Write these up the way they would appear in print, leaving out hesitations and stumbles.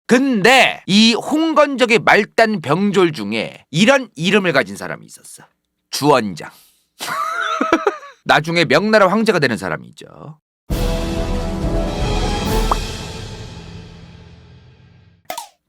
근데 이 홍건적의 말단 병졸 중에 이런 이름을 가진 사람이 있었어. 주원장. 나중에 명나라 황제가 되는 사람이죠.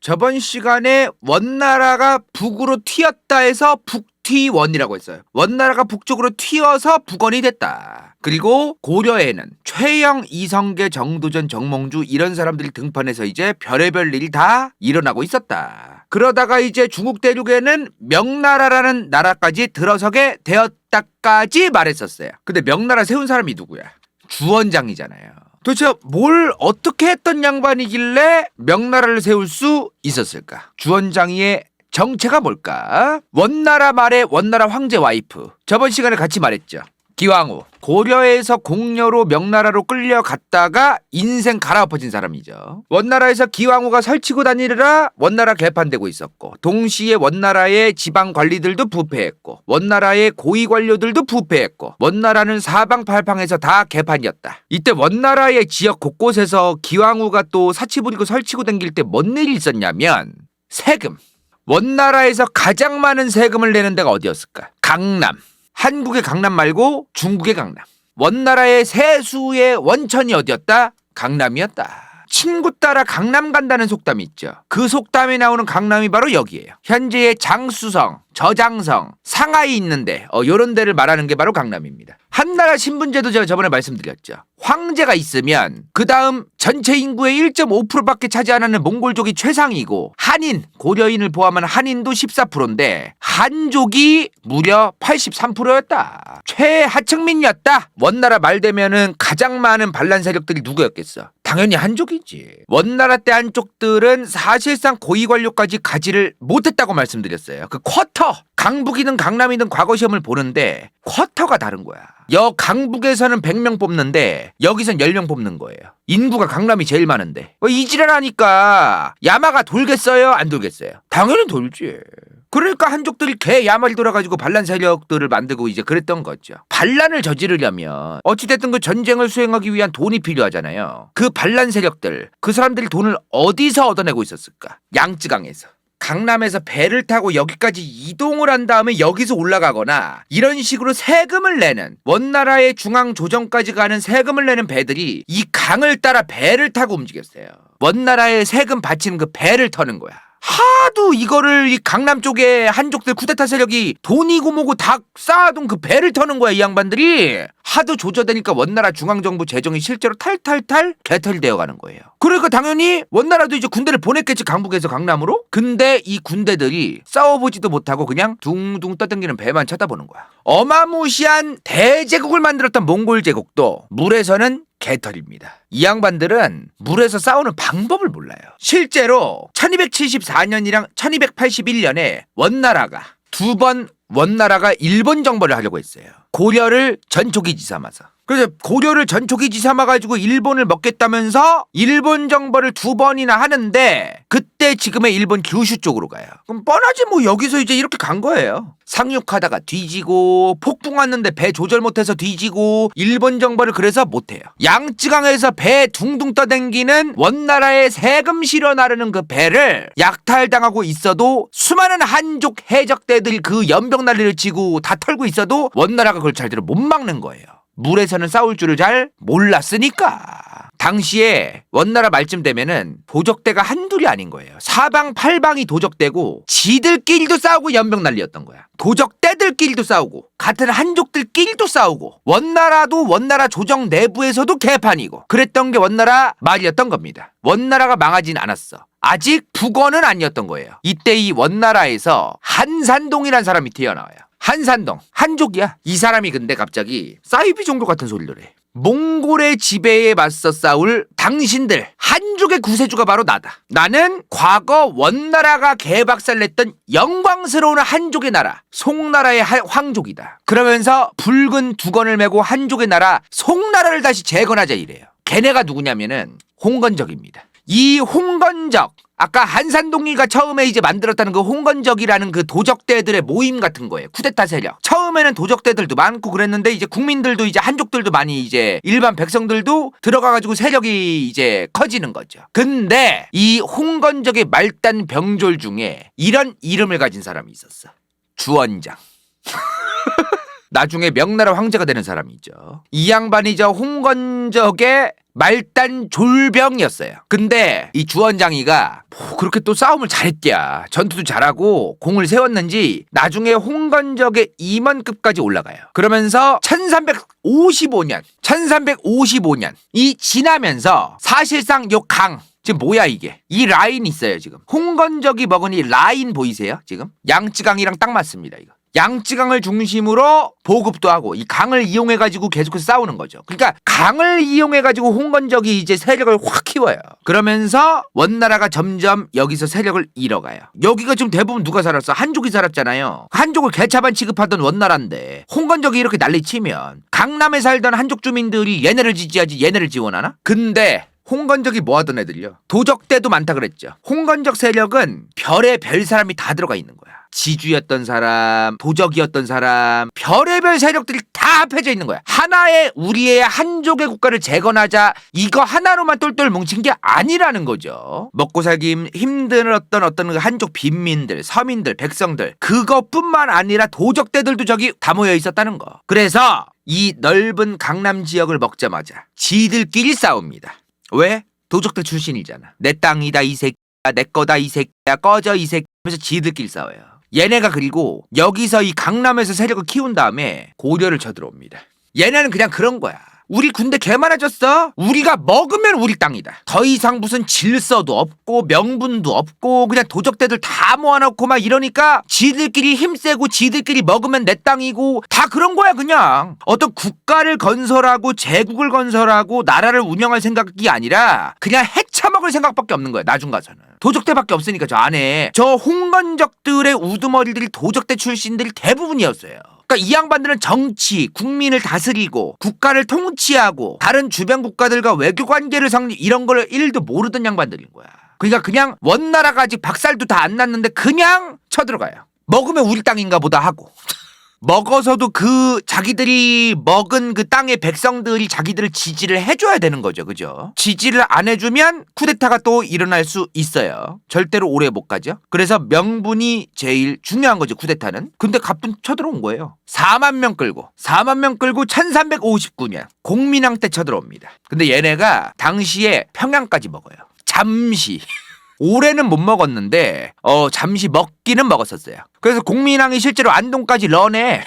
저번 시간에 원나라가 북으로 튀었다 해서 북튀원이라고 했어요. 원나라가 북쪽으로 튀어서 북원이 됐다. 그리고 고려에는 최영, 이성계, 정도전, 정몽주 이런 사람들이 등판해서 이제 별의별 일이 다 일어나고 있었다. 그러다가 이제 중국 대륙에는 명나라라는 나라까지 들어서게 되었다까지 말했었어요. 근데 명나라 세운 사람이 누구야? 주원장이잖아요. 도대체 뭘 어떻게 했던 양반이길래 명나라를 세울 수 있었을까? 주원장의 정체가 뭘까? 원나라 말의 원나라 황제 와이프. 저번 시간에 같이 말했죠. 기왕후. 고려에서 공려로 명나라로 끌려갔다가 인생 갈아엎어진 사람이죠. 원나라에서 기왕후가 설치고 다니느라 원나라 개판되고 있었고, 동시에 원나라의 지방 관리들도 부패했고, 원나라의 고위 관료들도 부패했고, 원나라는 사방팔방에서 다 개판이었다. 이때 원나라의 지역 곳곳에서 기왕후가 또 사치 부리고 설치고 다닐 때 뭔 일이 있었냐면 세금. 원나라에서 가장 많은 세금을 내는 데가 어디였을까? 강남. 한국의 강남 말고 중국의 강남. 원나라의 세수의 원천이 어디였다? 강남이었다. 친구 따라 강남 간다는 속담이 있죠. 그 속담에 나오는 강남이 바로 여기예요. 현재의 장수성, 저장성, 상하이 있는데 요런 데를 말하는 게 바로 강남입니다. 한나라 신분제도 제가 저번에 말씀드렸죠. 황제가 있으면 그 다음 전체 인구의 1.5%밖에 차지 안 하는 몽골족이 최상이고, 한인, 고려인을 포함한 한인도 14%인데 한족이 무려 83%였다. 최하층민이었다. 원나라 말 되면은 가장 많은 반란 세력들이 누구였겠어? 당연히 한족이지. 원나라 때 한족들은 사실상 고위 관료까지 가지를 못했다고 말씀드렸어요. 그 쿼터, 강북이든 강남이든 과거 시험을 보는데 쿼터가 다른 거야. 강북에서는 100명 뽑는데 여기선 10명 뽑는 거예요. 인구가 강남이 제일 많은데 이 지랄하니까 야마가 돌겠어요? 안 돌겠어요? 당연히 돌지. 그러니까 한족들이 개 야마를 돌아가지고 반란 세력들을 만들고 이제 그랬던 거죠. 반란을 저지르려면 어찌됐든 그 전쟁을 수행하기 위한 돈이 필요하잖아요. 그 반란 세력들, 그 사람들이 돈을 어디서 얻어내고 있었을까? 양쯔강에서. 강남에서 배를 타고 여기까지 이동을 한 다음에 여기서 올라가거나 이런 식으로 세금을 내는, 원나라의 중앙조정까지 가는 세금을 내는 배들이 이 강을 따라 배를 타고 움직였어요. 원나라의 세금 바치는 그 배를 터는 거야. 하도 이거를 이 강남 쪽에 한족들 쿠데타 세력이 돈이고 뭐고 다 쌓아둔 그 배를 터는 거야. 이 양반들이 하도 조져대니까 원나라 중앙정부 재정이 실제로 탈탈탈 개털이 되어가는 거예요. 그러니까 당연히 원나라도 이제 군대를 보냈겠지, 강북에서 강남으로. 근데 이 군대들이 싸워보지도 못하고 그냥 둥둥 떠댕기는 배만 쳐다보는 거야. 어마무시한 대제국을 만들었던 몽골 제국도 물에서는 개털입니다. 이 양반들은 물에서 싸우는 방법을 몰라요. 실제로 1274년이랑 1281년에 원나라가 두 번 일본 정벌을 하려고 했어요. 고려를 전초기지 삼아서. 그래서 고려를 전초기지 삼아가지고 일본을 먹겠다면서 일본 정벌을 2번이나 하는데, 그때 지금의 일본 규슈 쪽으로 가요. 그럼 뻔하지 뭐. 여기서 이제 이렇게 간 거예요. 상륙하다가 뒤지고, 폭풍 왔는데 배 조절 못해서 뒤지고, 일본 정벌을 그래서 못해요. 양쯔강에서 배 둥둥 떠댕기는 원나라의 세금 실어 나르는 그 배를 약탈당하고 있어도, 수많은 한족 해적대들이 그 연병 난리를 치고 다 털고 있어도 원나라가 그걸 잘대로 못 막는 거예요. 물에서는 싸울 줄을 잘 몰랐으니까. 당시에 원나라 말쯤 되면은 도적대가 한둘이 아닌 거예요. 사방팔방이 도적대고 지들끼리도 싸우고 연병 난리였던 거야. 도적대들끼리도 싸우고 같은 한족들끼리도 싸우고, 원나라도 원나라 조정 내부에서도 개판이고, 그랬던 게 원나라 말이었던 겁니다. 원나라가 망하진 않았어. 아직 북원은 아니었던 거예요. 이때 이 원나라에서 한산동이라는 사람이 튀어나와요. 한산동, 한족이야. 이 사람이 근데 갑자기 사이비 종교 같은 소리를 해. 몽골의 지배에 맞서 싸울 당신들, 한족의 구세주가 바로 나다. 나는 과거 원나라가 개박살냈던 영광스러운 한족의 나라, 송나라의 황족이다. 그러면서 붉은 두건을 메고 한족의 나라 송나라를 다시 재건하자 이래요. 걔네가 누구냐면은 홍건적입니다. 이 홍건적, 아까 한산동리가 처음에 이제 만들었다는 그 홍건적이라는 그 도적대들의 모임 같은 거예요. 쿠데타 세력. 처음에는 도적대들도 많고 그랬는데 이제 국민들도 이제 한족들도 많이 이제 일반 백성들도 들어가가지고 세력이 이제 커지는 거죠. 근데 이 홍건적의 말단 병졸 중에 이런 이름을 가진 사람이 있었어. 주원장. 나중에 명나라 황제가 되는 사람이죠. 이 양반이 저 홍건적의 말단 졸병이었어요. 근데 이 주원장이가 뭐 그렇게 또 싸움을 잘했디야. 전투도 잘하고 공을 세웠는지 나중에 홍건적의 임원급까지 올라가요. 그러면서 1355년이 지나면서 사실상 요 강 지금 뭐야 이게? 이 라인 있어요 지금. 홍건적이 먹은 이 라인 보이세요 지금? 양쯔강이랑 딱 맞습니다 이거. 양쯔강을 중심으로 보급도 하고 이 강을 이용해가지고 계속해서 싸우는 거죠. 그러니까 강을 이용해가지고 홍건적이 이제 세력을 확 키워요. 그러면서 원나라가 점점 여기서 세력을 잃어가요. 여기가 지금 대부분 누가 살았어? 한족이 살았잖아요. 한족을 개차반 취급하던 원나라인데 홍건적이 이렇게 난리치면 강남에 살던 한족 주민들이 얘네를 지지하지 얘네를 지원하나? 근데 홍건적이 뭐 하던 애들요? 도적대도 많다 그랬죠. 홍건적 세력은 별의 별 사람이 다 들어가 있는 거야. 지주였던 사람, 도적이었던 사람, 별의별 세력들이 다 합해져 있는 거야. 하나의 우리의 한족의 국가를 재건하자 이거 하나로만 똘똘 뭉친 게 아니라는 거죠. 먹고 살기 힘들었던 어떤 한족 빈민들, 서민들, 백성들 그것뿐만 아니라 도적대들도 저기 다 모여 있었다는 거. 그래서 이 넓은 강남 지역을 먹자마자 지들끼리 싸웁니다. 왜? 도적대 출신이잖아. 내 땅이다 이 새끼야, 내 거다 이 새끼야, 꺼져 이 새끼야 하면서 지들끼리 싸워요. 얘네가 그리고 여기서 이 강남에서 세력을 키운 다음에 고려를 쳐들어옵니다. 얘네는 그냥 그런 거야. 우리 군대 개 많아졌어. 우리가 먹으면 우리 땅이다. 더 이상 무슨 질서도 없고 명분도 없고 그냥 도적대들 다 모아놓고 막 이러니까 지들끼리 힘세고 지들끼리 먹으면 내 땅이고 다 그런 거야 그냥. 어떤 국가를 건설하고 제국을 건설하고 나라를 운영할 생각이 아니라 그냥 해쳐먹을 생각밖에 없는 거야 나중 가서는. 도적대밖에 없으니까 저 안에 저 홍건적들의 우두머리들이 도적대 출신들이 대부분이었어요. 그러니까 이 양반들은 정치, 국민을 다스리고 국가를 통치하고 다른 주변 국가들과 외교 관계를 성립 이런 걸 일도 모르던 양반들인 거야. 그러니까 그냥 원나라가 아직 박살도 다 안 났는데 그냥 쳐들어가요. 먹으면 우리 땅인가 보다 하고. 먹어서도 그 자기들이 먹은 그 땅의 백성들이 자기들을 지지를 해줘야 되는 거죠. 그죠? 지지를 안 해주면 쿠데타가 또 일어날 수 있어요. 절대로 오래 못 가죠. 그래서 명분이 제일 중요한 거죠. 쿠데타는. 근데 갑분 쳐들어온 거예요. 4만 명 끌고 1359년 공민왕 때 쳐들어옵니다. 근데 얘네가 당시에 평양까지 먹어요. 잠시. 올해는 못 먹었는데 잠시 먹기는 먹었었어요. 그래서 공민왕이 실제로 안동까지 런해.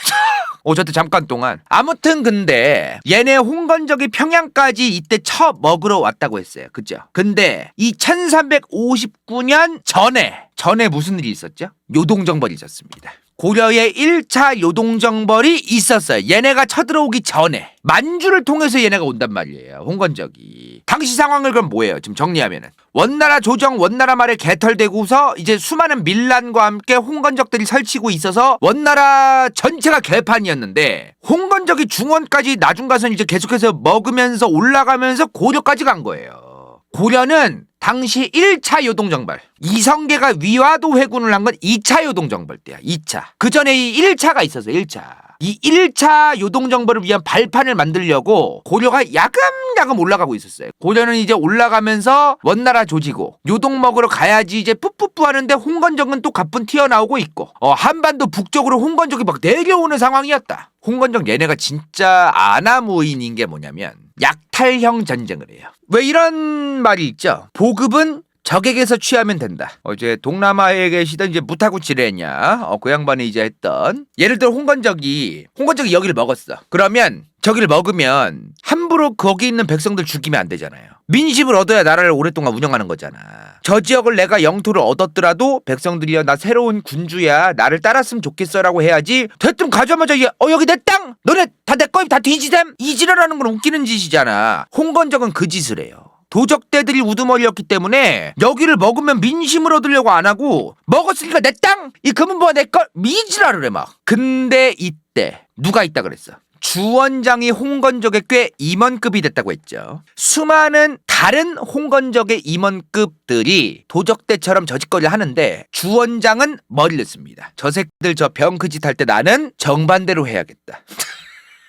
저때 잠깐 동안. 아무튼 근데 얘네 홍건적이 평양까지 이때 쳐 먹으러 왔다고 했어요. 그죠? 근데 이 1359년 전에 무슨 일이 있었죠? 요동정벌이 있었습니다. 고려에 1차 요동정벌이 있었어요. 얘네가 쳐들어오기 전에 만주를 통해서 얘네가 온단 말이에요. 홍건적이. 당시 상황을 그럼 뭐예요? 지금 정리하면은 원나라 조정 원나라 말에 개털되고서 이제 수많은 밀란과 함께 홍건적들이 설치고 있어서 원나라 전체가 개판이었는데 홍건적이 중원까지 나중 가서 이제 계속해서 먹으면서 올라가면서 고려까지 간 거예요. 고려는 당시 1차 요동정벌 이성계가 위화도 회군을 한 건 2차 요동정벌 때야. 2차. 그 전에 이 1차가 있었어. 1차. 이 1차 요동정벌을 위한 발판을 만들려고 고려가 야금야금 올라가고 있었어요. 고려는 이제 올라가면서 원나라 조지고 요동 먹으러 가야지 이제 뿌뿌뿌 하는데 홍건적은 또 가뿐 튀어나오고 있고 한반도 북쪽으로 홍건적이 막 내려오는 상황이었다. 홍건적 얘네가 진짜 아나무인인 게 뭐냐면 약탈형 전쟁을 해요. 왜 이런 말이 있죠? 보급은 적에게서 취하면 된다. 이제 동남아에 계시던 이제 무타구 지레냐 그 양반이 이제 했던 예를 들어 홍건적이 여기를 먹었어. 그러면 저기를 먹으면 함부로 거기 있는 백성들 죽이면 안 되잖아요. 민심을 얻어야 나라를 오랫동안 운영하는 거잖아. 저 지역을 내가 영토를 얻었더라도 백성들이야 나 새로운 군주야 나를 따랐으면 좋겠어라고 해야지. 대뜸 가자마자 여기 내 땅 너네 다 내 거임 다 뒤지셈 이지랄하는 건 웃기는 짓이잖아. 홍건적은 그 짓을 해요. 도적대들이 우두머리였기 때문에 여기를 먹으면 민심을 얻으려고 안 하고 먹었으니까 내 땅! 이 금은보화 내 걸! 미지랄을 해 막. 근데 이때 누가 있다 그랬어? 주원장이 홍건적의 꽤 임원급이 됐다고 했죠. 수많은 다른 홍건적의 임원급들이 도적대처럼 저 짓거리를 하는데 주원장은 머리를 씁니다. 저 새끼들 저 병 그 짓 할 때 나는 정반대로 해야겠다.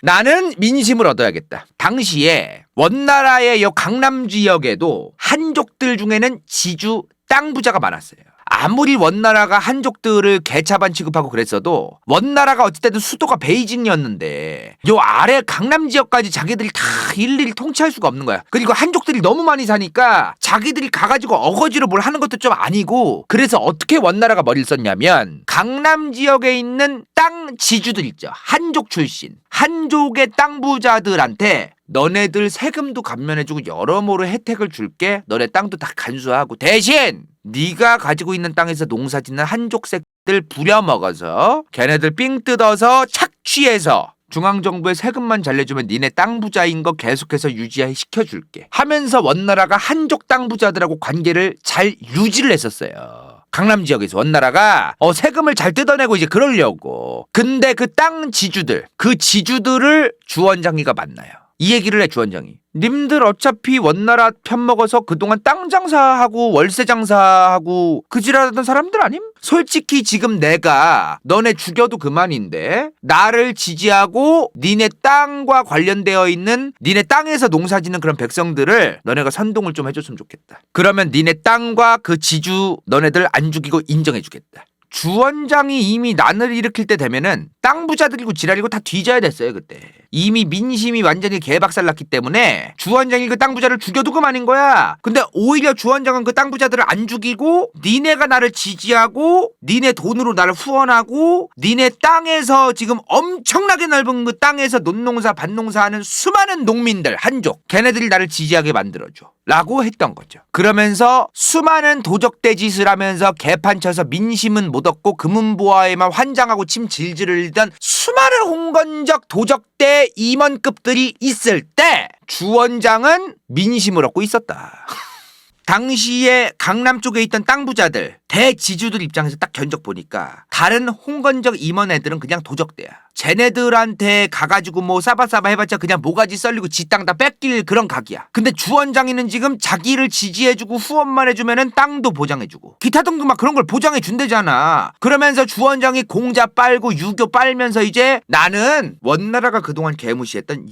나는 민심을 얻어야겠다. 당시에 원나라의 요 강남 지역에도 한족들 중에는 지주 땅 부자가 많았어요. 아무리 원나라가 한족들을 개차반 취급하고 그랬어도 원나라가 어쨌든 수도가 베이징이었는데 요 아래 강남 지역까지 자기들이 다 일일이 통치할 수가 없는 거야. 그리고 한족들이 너무 많이 사니까 자기들이 가가지고 어거지로 뭘 하는 것도 좀 아니고, 그래서 어떻게 원나라가 머리를 썼냐면 강남 지역에 있는 땅 지주들 있죠. 한족 출신 한족의 땅 부자들한테 너네들 세금도 감면해주고 여러모로 혜택을 줄게. 너네 땅도 다 간수하고 대신 네가 가지고 있는 땅에서 농사짓는 한족 새끼들 부려먹어서 걔네들 삥 뜯어서 착취해서 중앙정부에 세금만 잘 내주면 니네 땅 부자인 거 계속해서 유지시켜줄게 하면서 원나라가 한족 땅 부자들하고 관계를 잘 유지를 했었어요. 강남 지역에서 원나라가 세금을 잘 뜯어내고 이제 그러려고. 근데 그 땅 지주들, 그 지주들을 주원장이가 만나요. 이 얘기를 해 주원장이. 님들 어차피 원나라 편먹어서 그동안 땅 장사하고 월세 장사하고 그지랄하던 사람들 아님? 솔직히 지금 내가 너네 죽여도 그만인데 나를 지지하고 니네 땅과 관련되어 있는 니네 땅에서 농사짓는 그런 백성들을 너네가 선동을 좀 해줬으면 좋겠다. 그러면 니네 땅과 그 지주 너네들 안 죽이고 인정해주겠다. 주원장이 이미 난을 일으킬 때 되면은 땅 부자들이고 지랄이고 다 뒤져야 됐어요. 그때 이미 민심이 완전히 개박살났기 때문에 주원장이 그 땅 부자를 죽여도 그만인 거야. 근데 오히려 주원장은 그 땅 부자들을 안 죽이고 니네가 나를 지지하고 니네 돈으로 나를 후원하고 니네 땅에서 지금 엄청나게 넓은 그 땅에서 논농사 밭농사하는 수많은 농민들 한족 걔네들이 나를 지지하게 만들어줘 라고 했던 거죠. 그러면서 수많은 도적대 짓을 하면서 개판 쳐서 민심은 못 얻고 금은보화에만 환장하고 침 질질 흘리던 수많은 홍건적 도적대 임원급들이 있을 때 주원장은 민심을 얻고 있었다. 당시에 강남 쪽에 있던 땅 부자들, 대지주들 입장에서 딱 견적 보니까 다른 홍건적 임원 애들은 그냥 도적대야. 쟤네들한테 가가지고 뭐 싸바싸바 해봤자 그냥 모가지 썰리고 지 땅 다 뺏길 그런 각이야. 근데 주원장이는 지금 자기를 지지해주고 후원만 해주면은 땅도 보장해주고 기타 등등 막 그런 걸 보장해준대잖아. 그러면서 주원장이 공자 빨고 유교 빨면서 이제 나는 원나라가 그동안 개무시했던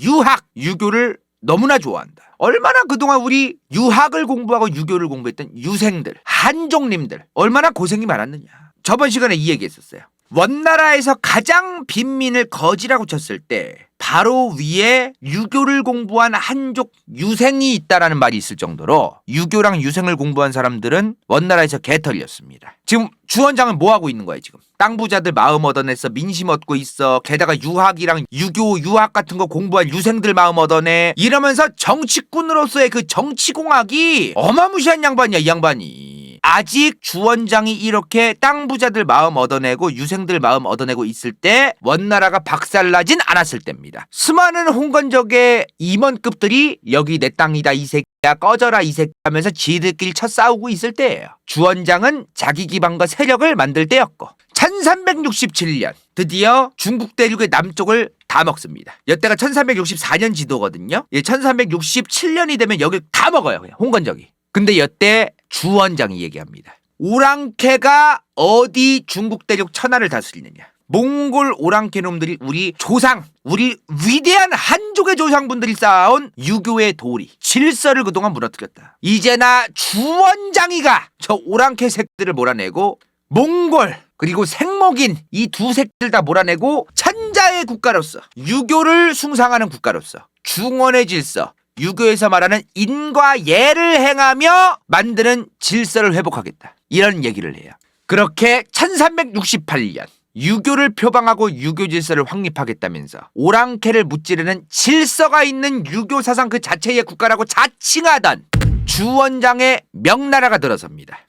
유교를 너무나 좋아한다. 얼마나 그동안 우리 유학을 공부하고 유교를 공부했던 유생들, 한족님들 얼마나 고생이 많았느냐. 저번 시간에 이 얘기했었어요. 원나라에서 가장 빈민을 거지라고 쳤을 때 바로 위에 유교를 공부한 한족 유생이 있다라는 말이 있을 정도로 유교랑 유생을 공부한 사람들은 원나라에서 개털이었습니다. 지금 주원장은 뭐 하고 있는 거야 지금? 땅 부자들 마음 얻어냈어. 민심 얻고 있어. 게다가 유학이랑 유교 유학 같은 거 공부할 유생들 마음 얻어내. 이러면서 정치꾼으로서의 그 정치공학이 어마무시한 양반이야 이 양반이. 아직 주원장이 이렇게 땅 부자들 마음 얻어내고 유생들 마음 얻어내고 있을 때 원나라가 박살나진 않았을 때입니다. 수많은 홍건적의 임원급들이 여기 내 땅이다 이 새끼야 꺼져라 이 새끼 하면서 지들끼리 쳐 싸우고 있을 때예요. 주원장은 자기 기반과 세력을 만들 때였고 1367년 드디어 중국 대륙의 남쪽을 다 먹습니다. 이때가 1364년 지도거든요. 1367년이 되면 여기 다 먹어요. 그냥 홍건적이. 근데 이때 주원장이 얘기합니다. 오랑캐가 어디 중국 대륙 천하를 다스리느냐. 몽골 오랑캐 놈들이 우리 조상, 우리 위대한 한족의 조상분들이 쌓아온 유교의 도리, 질서를 그동안 무너뜨렸다. 이제나 주원장이가 저 오랑캐 새끼들을 몰아내고 몽골 그리고 생목인 이 두 새끼들 다 몰아내고 천자의 국가로서 유교를 숭상하는 국가로서 중원의 질서, 유교에서 말하는 인과 예를 행하며 만드는 질서를 회복하겠다. 이런 얘기를 해요. 그렇게 1368년 유교를 표방하고 유교 질서를 확립하겠다면서 오랑캐를 무찌르는 질서가 있는 유교 사상 그 자체의 국가라고 자칭하던 주원장의 명나라가 들어섭니다.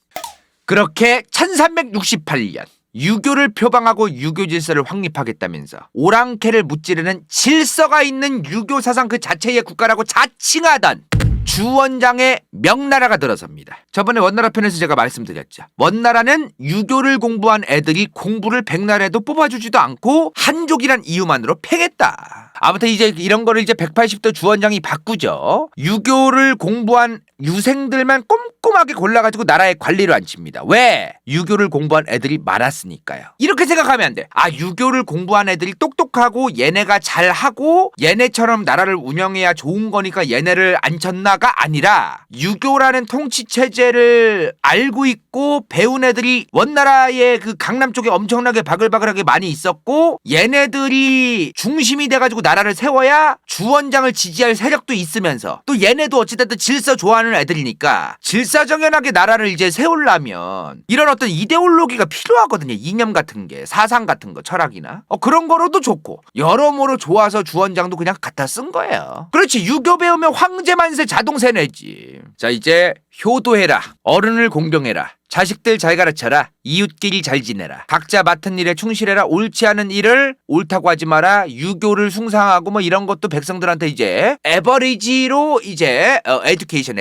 그렇게 1368년 유교를 표방하고 유교 질서를 확립하겠다면서 오랑캐를 무찌르는 질서가 있는 유교 사상 그 자체의 국가라고 자칭하던 주원장의 명나라가 들어섭니다. 저번에 원나라 편에서 제가 말씀드렸죠. 원나라는 유교를 공부한 애들이 공부를 백날해도 뽑아주지도 않고 한족이란 이유만으로 팽했다. 아무튼 이제 이런 거를 이제 180도 주원장이 바꾸죠. 유교를 공부한 유생들만 꼼꼼하게 골라가지고 나라의 관리를 앉힙니다. 왜? 유교를 공부한 애들이 많았으니까요. 이렇게 생각하면 안 돼. 아, 유교를 공부한 애들이 똑똑하고 얘네가 잘하고 얘네처럼 나라를 운영해야 좋은 거니까 얘네를 앉혔나가 아니라 유교라는 통치체제를 알고 있고 배운 애들이 원나라의 그 강남 쪽에 엄청나게 바글바글하게 많이 있었고 얘네들이 중심이 돼가지고 나라를 세워야 주원장을 지지할 세력도 있으면서 또 얘네도 어찌됐든 질서 좋아하는 애들이니까 질서정연하게 나라를 이제 세우려면 이런 어떤 이데올로기가 필요하거든요. 이념 같은 게, 사상 같은 거, 철학이나 그런 거로도 좋고 여러모로 좋아서 주원장도 그냥 갖다 쓴 거예요. 그렇지, 유교 배우면 황제만세 자동세 내지. 자, 이제 효도해라, 어른을 공경해라, 자식들 잘 가르쳐라, 이웃끼리 잘 지내라, 각자 맡은 일에 충실해라, 옳지 않은 일을 옳다고 하지 마라, 유교를 숭상하고 뭐 이런 것도 백성들한테 이제 에버리지로 이제 에듀케이션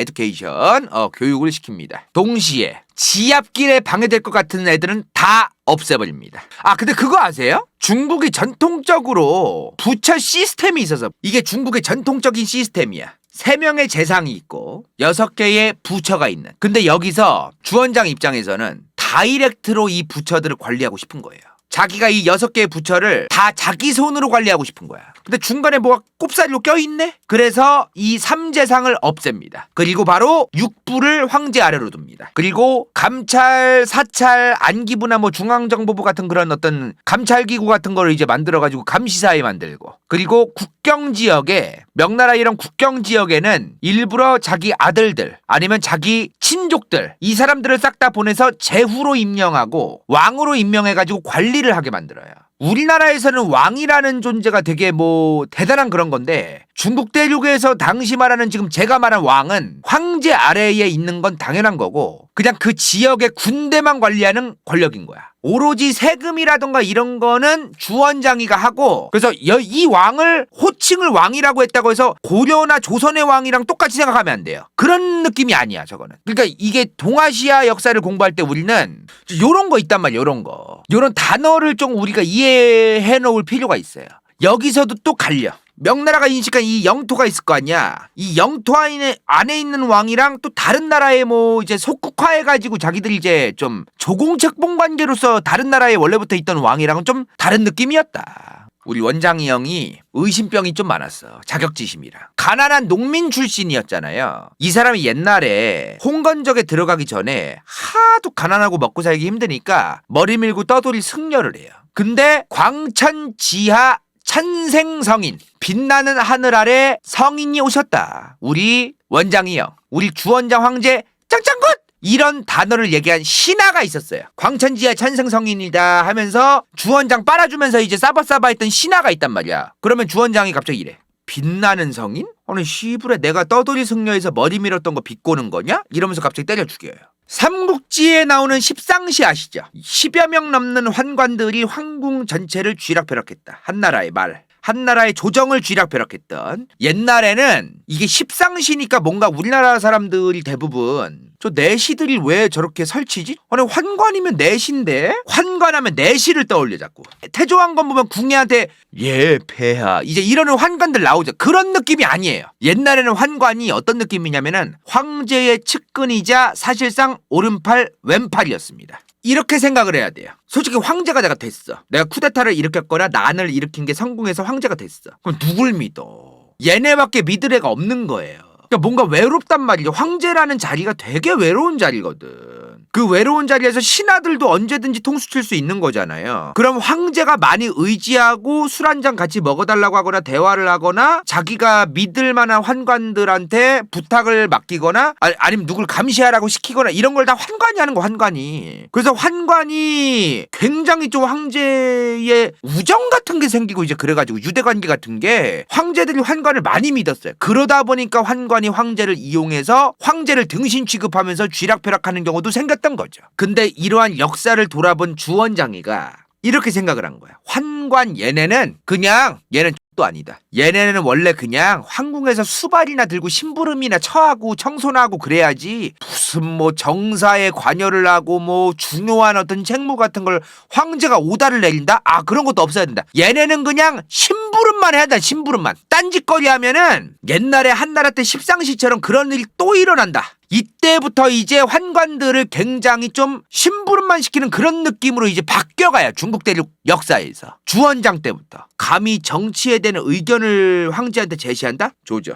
교육을 시킵니다. 동시에 지압길에 방해될 것 같은 애들은 다 없애버립니다. 아, 근데 그거 아세요? 중국이 전통적으로 부처 시스템이 있어서 이게 중국의 전통적인 시스템이야. 3명의 재상이 있고 6개의 부처가 있는. 근데 여기서 주원장 입장에서는 다이렉트로 이 부처들을 관리하고 싶은 거예요. 자기가 이 6개의 부처를 다 자기 손으로 관리하고 싶은 거야. 근데 중간에 뭐가 꼽사리로 껴있네? 그래서 이 3재상을 없앱니다. 그리고 바로 6부를 황제 아래로 둡니다. 그리고 감찰, 사찰, 안기부나 뭐 중앙정보부 같은 그런 어떤 감찰기구 같은 거를 이제 만들어가지고 감시사에 만들고, 그리고 국경지역에, 명나라 이런 국경지역에는 일부러 자기 아들들 아니면 자기 친족들, 이 사람들을 싹 다 보내서 제후로 임명하고 왕으로 임명해가지고 관리를 하게 만들어요. 우리나라에서는 왕이라는 존재가 되게 뭐 대단한 그런 건데, 중국 대륙에서 당시 말하는 지금 제가 말한 왕은 황제 아래에 있는 건 당연한 거고 그냥 그 지역의 군대만 관리하는 권력인 거야. 오로지 세금이라던가 이런 거는 주원장이가 하고, 그래서 이 왕을 호칭을 왕이라고 했다고 해서 고려나 조선의 왕이랑 똑같이 생각하면 안 돼요. 그런 느낌이 아니야, 저거는. 그러니까 이게 동아시아 역사를 공부할 때 우리는 요런 거 있단 말이야, 요런 거. 요런 단어를 좀 우리가 이해해 놓을 필요가 있어요. 여기서도 또 갈려. 명나라가 인식한 이 영토가 있을 거 아니야. 이 영토 안에 있는 왕이랑 또 다른 나라에 뭐 이제 속국화해가지고 자기들이 이제 좀 조공책봉 관계로서 다른 나라에 원래부터 있던 왕이랑은 좀 다른 느낌이었다. 우리 원장이 형이 의심병이 좀 많았어. 자격지심이랑. 가난한 농민 출신이었잖아요. 이 사람이 옛날에 홍건적에 들어가기 전에 하도 가난하고 먹고 살기 힘드니까 머리 밀고 떠돌이 승려를 해요. 근데 광천지하 천생성인, 빛나는 하늘 아래 성인이 오셨다. 우리 원장이 형, 우리 주원장 황제 짱짱굿! 이런 단어를 얘기한 신하가 있었어요. 광천지하 천생성인이다 하면서 주원장 빨아주면서 이제 싸바싸바 했던 신하가 있단 말이야. 그러면 주원장이 갑자기 이래. 빛나는 성인? 아니 시부레 내가 떠돌이 승려에서 머리 밀었던 거 비꼬는 거냐? 이러면서 갑자기 때려 죽여요. 삼국지에 나오는 십상시 아시죠? 10여 명 넘는 환관들이 황궁 전체를 쥐락펴락했다. 한나라의 조정을 쥐락펴락했던. 옛날에는 이게 십상시니까 뭔가 우리나라 사람들이 대부분 저 내시들이 왜 저렇게 설치지? 아니 환관이면 내시인데 환관하면 내시를 떠올려 자꾸. 태조왕건 보면 궁예한테 예 폐하 이제 이러는 환관들 나오죠. 그런 느낌이 아니에요. 옛날에는 환관이 어떤 느낌이냐면은 황제의 측근이자 사실상 오른팔 왼팔이었습니다. 이렇게 생각을 해야 돼요. 솔직히 황제가 내가 됐어. 내가 쿠데타를 일으켰거나 난을 일으킨 게 성공해서 황제가 됐어. 그럼 누굴 믿어? 얘네밖에 믿을 애가 없는 거예요. 그러니까 뭔가 외롭단 말이죠. 황제라는 자리가 되게 외로운 자리거든. 그 외로운 자리에서 신하들도 언제든지 통수칠 수 있는 거잖아요. 그럼 황제가 많이 의지하고 술 한잔 같이 먹어달라고 하거나 대화를 하거나 자기가 믿을 만한 환관들한테 부탁을 맡기거나 아니면 누굴 감시하라고 시키거나 이런 걸 다 환관이 하는 거, 환관이. 그래서 환관이 굉장히 좀 황제의 우정 같은 게 생기고 이제 그래가지고 유대관계 같은 게 황제들이 환관을 많이 믿었어요. 그러다 보니까 환관이 황제를 이용해서 황제를 등신 취급하면서 쥐락펴락하는 경우도 생겼던 거죠. 근데 이러한 역사를 돌아본 주원장이가 이렇게 생각을 한 거야. 환관 얘네는 그냥 얘는 그것도 아니다. 얘네는 원래 그냥 황궁에서 수발이나 들고 심부름이나 처하고 청소나 하고 그래야지 무슨 뭐 정사에 관여를 하고 뭐 중요한 어떤 책무 같은 걸 황제가 오다를 내린다? 아, 그런 것도 없어야 된다. 얘네는 그냥 심부름만 해야 돼. 심부름만. 딴짓거리 하면은 옛날에 한나라 때 십상시처럼 그런 일이 또 일어난다. 이때부터 이제 환관들을 굉장히 좀 심부름만 시키는 그런 느낌으로 이제 바뀌어가요. 중국 대륙 역사에서. 주원장 때부터. 감히 정치에 대한 의견을 황제한테 제시한다? 조져.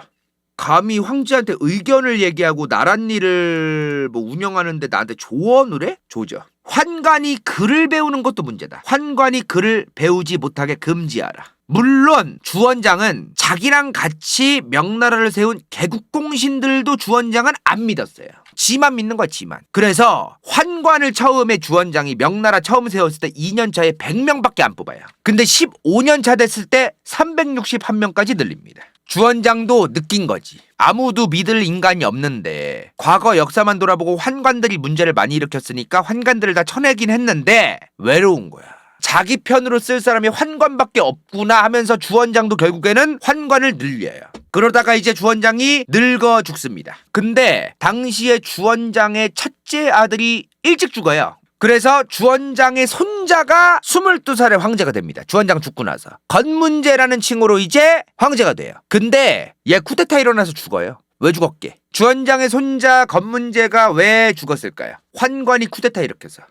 감히 황제한테 의견을 얘기하고 나랏일을 뭐 운영하는데 나한테 조언을 해? 조져. 환관이 글을 배우는 것도 문제다. 환관이 글을 배우지 못하게 금지하라. 물론 주원장은 자기랑 같이 명나라를 세운 개국공신들도 주원장은 안 믿었어요. 지만 믿는 거야, 지만. 그래서 환관을 처음에 주원장이 명나라 처음 세웠을 때 2년 차에 100명밖에 안 뽑아요. 근데 15년 차 됐을 때 361명까지 늘립니다. 주원장도 느낀 거지. 아무도 믿을 인간이 없는데 과거 역사만 돌아보고 환관들이 문제를 많이 일으켰으니까 환관들을 다 쳐내긴 했는데 외로운 거야. 자기 편으로 쓸 사람이 환관밖에 없구나 하면서 주원장도 결국에는 환관을 늘려요. 그러다가 이제 주원장이 늙어 죽습니다. 근데 당시에 주원장의 첫째 아들이 일찍 죽어요. 그래서 주원장의 손자가 22살에 황제가 됩니다. 주원장 죽고 나서. 건문제라는 칭호로 이제 황제가 돼요. 근데 얘 쿠데타 일어나서 죽어요. 왜 죽었게? 주원장의 손자 건문제가 왜 죽었을까요? 환관이 쿠데타 일으켜서.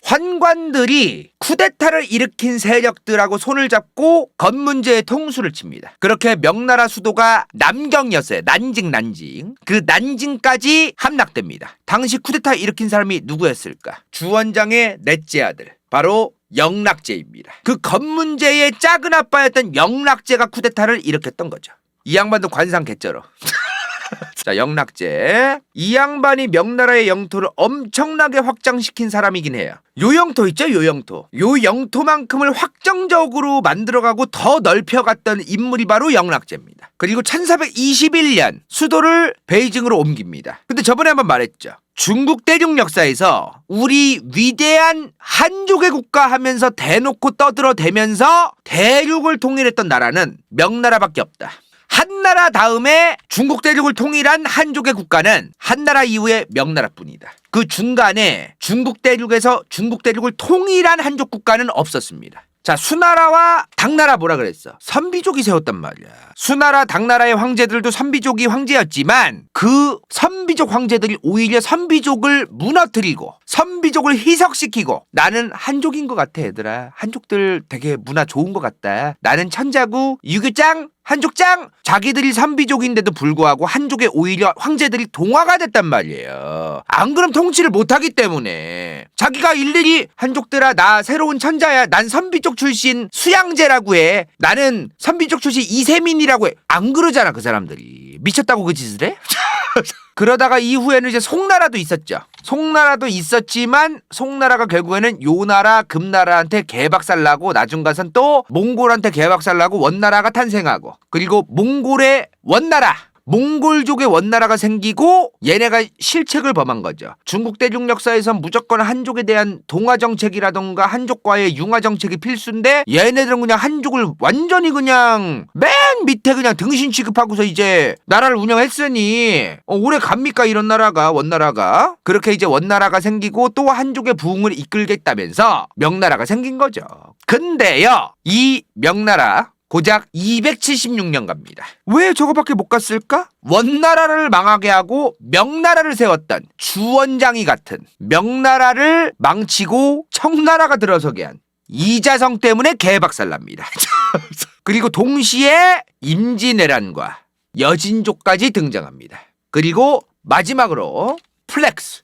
환관들이 쿠데타를 일으킨 세력들하고 손을 잡고 건문제의 통수를 칩니다. 그렇게 명나라 수도가 남경이었어요. 난징. 그 난징까지 함락됩니다. 당시 쿠데타 일으킨 사람이 누구였을까? 주원장의 넷째 아들. 바로 영락제입니다. 그 건문제의 작은 아빠였던 영락제가 쿠데타를 일으켰던 거죠. 이 양반도 관상 개쩔어. 자, 영락제. 이 양반이 명나라의 영토를 엄청나게 확장시킨 사람이긴 해요. 요영토 있죠? 요영토. 요 영토만큼을 확정적으로 만들어가고 더 넓혀갔던 인물이 바로 영락제입니다. 그리고 1421년 수도를 베이징으로 옮깁니다. 근데 저번에 한번 말했죠. 중국 대륙 역사에서 우리 위대한 한족의 국가 하면서 대놓고 떠들어대면서 대륙을 통일했던 나라는 명나라밖에 없다. 한나라 다음에 중국 대륙을 통일한 한족의 국가는 한나라 이후에 명나라뿐이다. 그 중간에 중국 대륙에서 중국 대륙을 통일한 한족 국가는 없었습니다. 자, 수나라와 당나라 뭐라 그랬어? 선비족이 세웠단 말이야. 수나라, 당나라의 황제들도 선비족이 황제였지만 그 선비족 황제들이 오히려 선비족을 무너뜨리고 선비족을 희석시키고 나는 한족인 것 같아, 얘들아. 한족들 되게 문화 좋은 것 같다. 나는 천자구, 유교짱, 한족장! 자기들이 선비족인데도 불구하고 한족에 오히려 황제들이 동화가 됐단 말이에요. 안 그럼 통치를 못하기 때문에 자기가 일일이 한족들아 나 새로운 천자야. 난 선비족 출신 수양제라고 해. 나는 선비족 출신 이세민이라고 해. 안 그러잖아 그 사람들이. 미쳤다고 그 짓을 해? 그러다가 이후에는 이제 송나라도 있었죠. 송나라도 있었지만 송나라가 결국에는 요나라, 금나라한테 개박살나고 나중 가선 또 몽골한테 개박살나고 원나라가 탄생하고 그리고 몽골의 원나라, 몽골족의 원나라가 생기고 얘네가 실책을 범한 거죠. 중국 대륙 역사에선 무조건 한족에 대한 동화 정책이라던가 한족과의 융화 정책이 필수인데 얘네들은 그냥 한족을 완전히 그냥 맨 밑에 그냥 등신 취급하고서 이제 나라를 운영했으니 오래 갑니까 이런 나라가 원나라가. 그렇게 이제 원나라가 생기고 또 한족의 부흥을 이끌겠다면서 명나라가 생긴 거죠. 근데요 이 명나라 고작 276년 갑니다. 왜 저거밖에 못 갔을까? 원나라를 망하게 하고 명나라를 세웠던 주원장이 같은 명나라를 망치고 청나라가 들어서게 한 이자성 때문에 개박살납니다. 그리고 동시에 임진왜란과 여진족까지 등장합니다. 그리고 마지막으로 플렉스.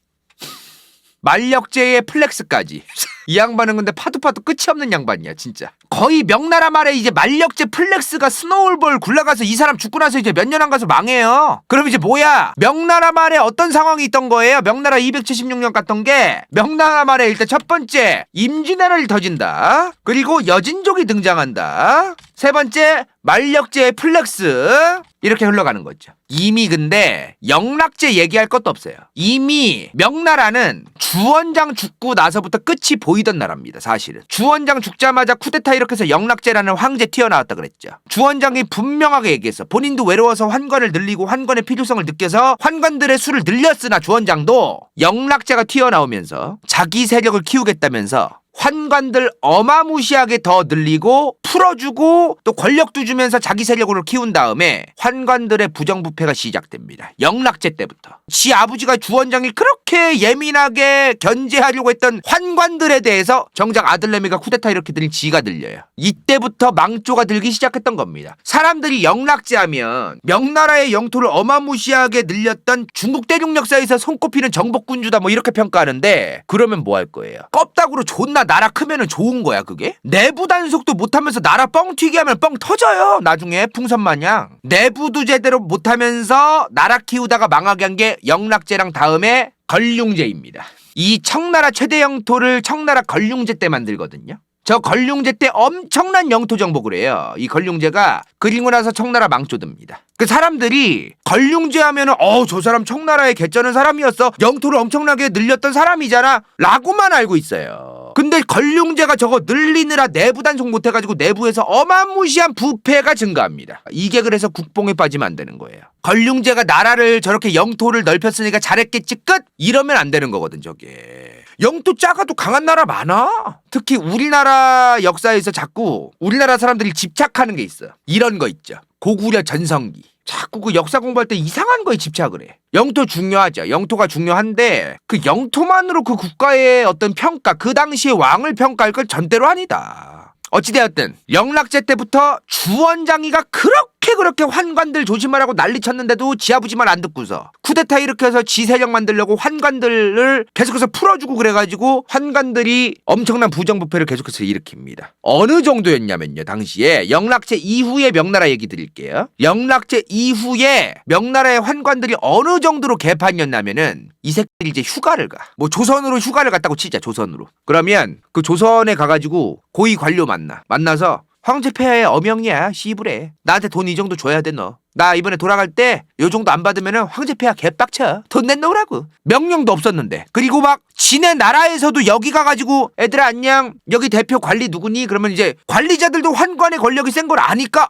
만력제의 플렉스까지. 이 양반은 근데 파도 끝이 없는 양반이야 진짜. 거의 명나라 말에 이제 만력제 플렉스가 스노우볼 굴러가서 이 사람 죽고 나서 이제 몇 년 안 가서 망해요. 그럼 이제 뭐야? 명나라 말에 어떤 상황이 있던 거예요? 명나라 276년 갔던 게 명나라 말에 일단 첫 번째 임진왜란을 터진다. 그리고 여진족이 등장한다. 세 번째 만력제의 플렉스. 이렇게 흘러가는 거죠. 이미 근데 영락제 얘기할 것도 없어요. 이미 명나라는 주원장 죽고 나서부터 끝이 보이던 나라입니다. 사실은. 주원장 죽자마자 쿠데타 이렇게 해서 영락제라는 황제 튀어나왔다 그랬죠. 주원장이 분명하게 얘기했어. 본인도 외로워서 환관을 늘리고 환관의 필요성을 느껴서 환관들의 수를 늘렸으나 주원장도 영락제가 튀어나오면서 자기 세력을 키우겠다면서 환관들 어마무시하게 더 늘리고 풀어주고 또 권력도 주면서 자기 세력을 키운 다음에 환관들의 부정부패가 시작됩니다. 영락제 때부터. 지 아버지가 주원장이 그렇게 예민하게 견제하려고 했던 환관들에 대해서 정작 아들내미가 쿠데타 일으키더니 지가 들려요. 이때부터 망조가 들기 시작했던 겁니다. 사람들이 영락제 하면 명나라의 영토를 어마무시하게 늘렸던 중국 대륙 역사에서 손꼽히는 정복군주다 뭐 이렇게 평가하는데 그러면 뭐 할 거예요? 껍데기로 존나 나라 크면은 좋은 거야 그게? 내부 단속도 못하면서 나라 뻥 튀기 하면 뻥 터져요. 나중에 풍선 마냥. 내부도 제대로 못하면서 나라 키우다가 망하게 한 게 영락제랑 다음에 걸륭제입니다. 이 청나라 최대 영토를 청나라 걸륭제 때 만들거든요. 저 걸륭제 때 엄청난 영토 정복을 해요. 이 걸륭제가 그리고 나서 청나라 망조듭니다. 그 사람들이 걸륭제 하면은 저 사람 청나라에 개쩌는 사람이었어. 영토를 엄청나게 늘렸던 사람이잖아 라고만 알고 있어요. 근데 걸륭제가 저거 늘리느라 내부 단속 못해가지고 내부에서 어마무시한 부패가 증가합니다. 이게 그래서 국뽕에 빠지면 안 되는 거예요. 걸륭제가 나라를 저렇게 영토를 넓혔으니까 잘했겠지 끝? 이러면 안 되는 거거든 저게. 영토 작아도 강한 나라 많아. 특히 우리나라 역사에서 자꾸 우리나라 사람들이 집착하는 게 있어. 이런 거 있죠. 고구려 전성기. 자꾸 그 역사 공부할 때 이상한 거에 집착을 해. 영토 중요하죠. 영토가 중요한데 그 영토만으로 그 국가의 어떤 평가, 그 당시의 왕을 평가할 건 전대로 아니다. 어찌되었든 영락제 때부터 주원장이가 그렇게 환관들 조심하라고 난리쳤는데도 지 아버지 말 안 듣고서 쿠데타 일으켜서 지 세력 만들려고 환관들을 계속해서 풀어주고 그래가지고 환관들이 엄청난 부정부패를 계속해서 일으킵니다. 어느 정도였냐면요. 당시에 영락제 이후의 명나라 얘기 드릴게요. 영락제 이후에 명나라의 환관들이 어느 정도로 개판이었냐면은 이 새끼들이 이제 휴가를 가. 뭐 조선으로 휴가를 갔다고 치자. 조선으로. 그러면 그 조선에 가가지고 고위 관료 만나서 황제 폐하의 어명이야 시부래. 나한테 돈 이 정도 줘야 돼 너. 나 이번에 돌아갈 때 요 정도 안 받으면은 황제 폐하 개빡쳐. 돈 내놓으라고. 명령도 없었는데. 그리고 막 지네 나라에서도 여기 가가지고 애들아 안녕 여기 대표 관리 누구니? 그러면 이제 관리자들도 환관의 권력이 센 걸 아니까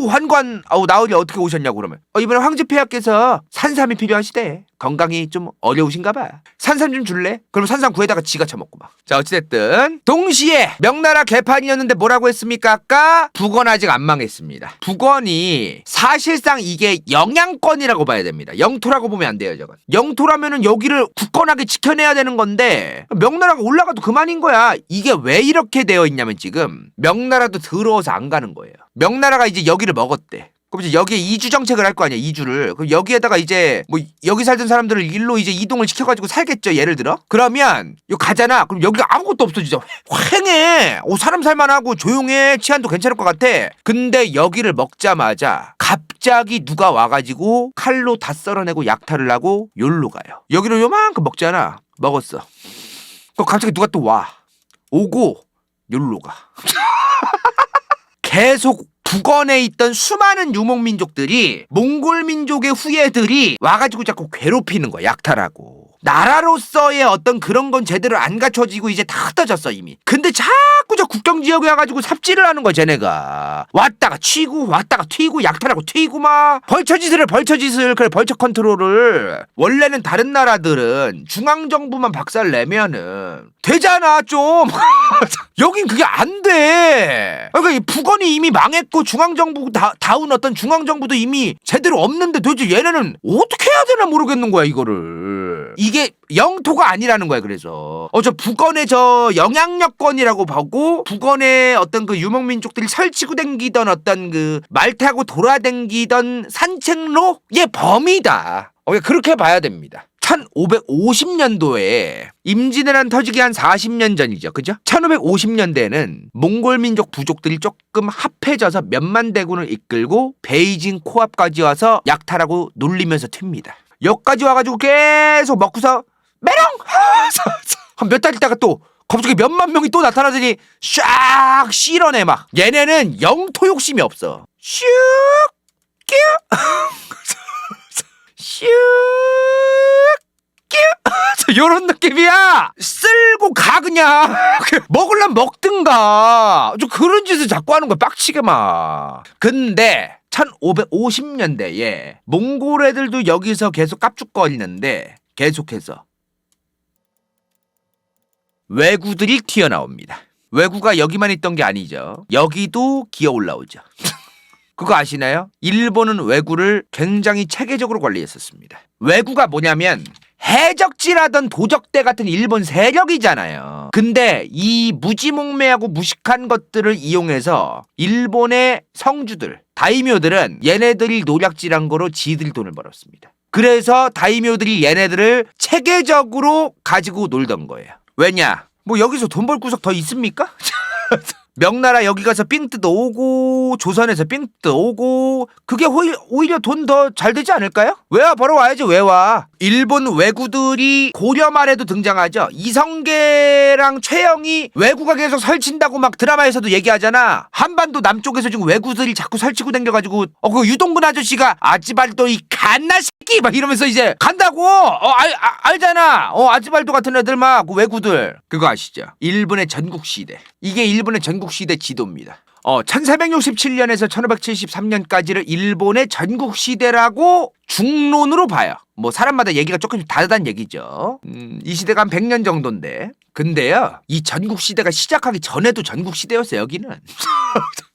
환관 나으리 어떻게 오셨냐고 그러면 이번에 황제 폐하께서 산삼이 필요하시대. 건강이 좀 어려우신가 봐. 산삼 좀 줄래? 그럼 산삼 구해다가 지가 처먹고 막. 자 어찌됐든 동시에 명나라 개판이었는데 뭐라고 했습니까? 아까 북원 아직 안 망했습니다. 북원이 사실상 이게 영향권이라고 봐야 됩니다. 영토라고 보면 안 돼요 저건. 영토라면은 여기를 굳건하게 지켜내야 되는 건데 명나라가 올라가도 그만인 거야. 이게 왜 이렇게 되어 있냐면 지금 명나라도 더러워서 안 가는 거예요. 명나라가 이제 여기를 먹었대. 그럼 이제 여기에 이주 정책을 할 거 아니야, 이주를. 그럼 여기에다가 이제 뭐 여기 살던 사람들을 일로 이제 이동을 시켜가지고 살겠죠, 예를 들어. 그러면 여기 가잖아. 그럼 여기가 아무것도 없어 진짜. 휑해. 사람 살만하고 조용해. 치안도 괜찮을 것 같아. 근데 여기를 먹자마자 갑자기 누가 와가지고 칼로 다 썰어내고 약탈을 하고 요로 가요. 여기를 요만큼 먹잖아. 먹었어. 그럼 갑자기 누가 또 와. 오고 요로 가. 계속 북원에 있던 수많은 유목민족들이 몽골 민족의 후예들이 와가지고 자꾸 괴롭히는 거야. 약탈하고. 나라로서의 어떤 그런 건 제대로 안 갖춰지고 이제 다 흩어졌어 이미. 근데 자꾸 저 국경지역에 와가지고 삽질을 하는 거야 쟤네가. 왔다가 튀고 왔다가 튀고 약탈하고 튀고 막 벌처짓을 그래 벌처 컨트롤을. 원래는 다른 나라들은 중앙정부만 박살내면은 되잖아 좀. 여긴 그게 안 돼. 그러니까 이 북원이 이미 망했고 중앙정부 다운 어떤 중앙정부도 이미 제대로 없는데 도대체 얘네는 어떻게 해야 되나 모르겠는 거야 이거를. 이게 영토가 아니라는 거야. 그래서 저 북원의 저 영향력권이라고 보고 북원의 어떤 그 유목민족들이 설치고 댕기던 어떤 그 말 타고 돌아댕기던 산책로의 범위다. 그렇게 봐야 됩니다. 1550년도에 임진왜란 터지기 한 40년 전이죠. 그죠? 1550년대에는 몽골 민족 부족들이 조금 합해져서 몇만 대군을 이끌고 베이징 코앞까지 와서 약탈하고 놀리면서 튑니다. 여기까지 와가지고 계속 먹고서 메롱! 한 몇 달 있다가 또 갑자기 몇만 명이 또 나타나더니 샥 실어내 막. 얘네는 영토 욕심이 없어. 슉! 끼! 슉! 느낌? 요런 느낌이야. 쓸고 가 그냥. 먹으려면 먹든가. 좀 그런 짓을 자꾸 하는 거야. 빡치게 막. 근데 1550년대에 몽골 애들도 여기서 계속 깝죽거리는데 계속해서 왜구들이 튀어나옵니다. 왜구가 여기만 있던 게 아니죠. 여기도 기어 올라오죠. 그거 아시나요? 일본은 왜구를 굉장히 체계적으로 관리했었습니다. 왜구가 뭐냐면 해적지라던 도적대 같은 일본 세력이잖아요. 근데 이 무지몽매하고 무식한 것들을 이용해서 일본의 성주들, 다이묘들은 얘네들이 노략질한 거로 지들 돈을 벌었습니다. 그래서 다이묘들이 얘네들을 체계적으로 가지고 놀던 거예요. 왜냐? 뭐 여기서 돈 벌 구석 더 있습니까? 명나라 여기 가서 삥 뜯어오고 조선에서 삥 뜯어오고 그게 오히려 돈 더 잘 되지 않을까요? 외화 벌어와야지 외화. 일본 왜구들이 고려 말에도 등장하죠. 이성계랑 최영이 왜구가 계속 설친다고 막 드라마에서도 얘기하잖아. 한반도 남쪽에서 지금 왜구들이 자꾸 설치고 댕겨가지고 그 유동근 아저씨가 아지발도 이 갓나 새끼 막 이러면서 이제 간다고. 알잖아. 아지발도 같은 애들 막 왜구들. 그거 아시죠? 일본의 전국시대. 이게 일본의 전국시대 지도입니다. 1467년에서 1573년까지를 일본의 전국시대라고 중론으로 봐요. 뭐 사람마다 얘기가 조금씩 다르다는 얘기죠. 이 시대가 한 100년 정도인데 근데요 이 전국시대가 시작하기 전에도 전국시대였어요. 여기는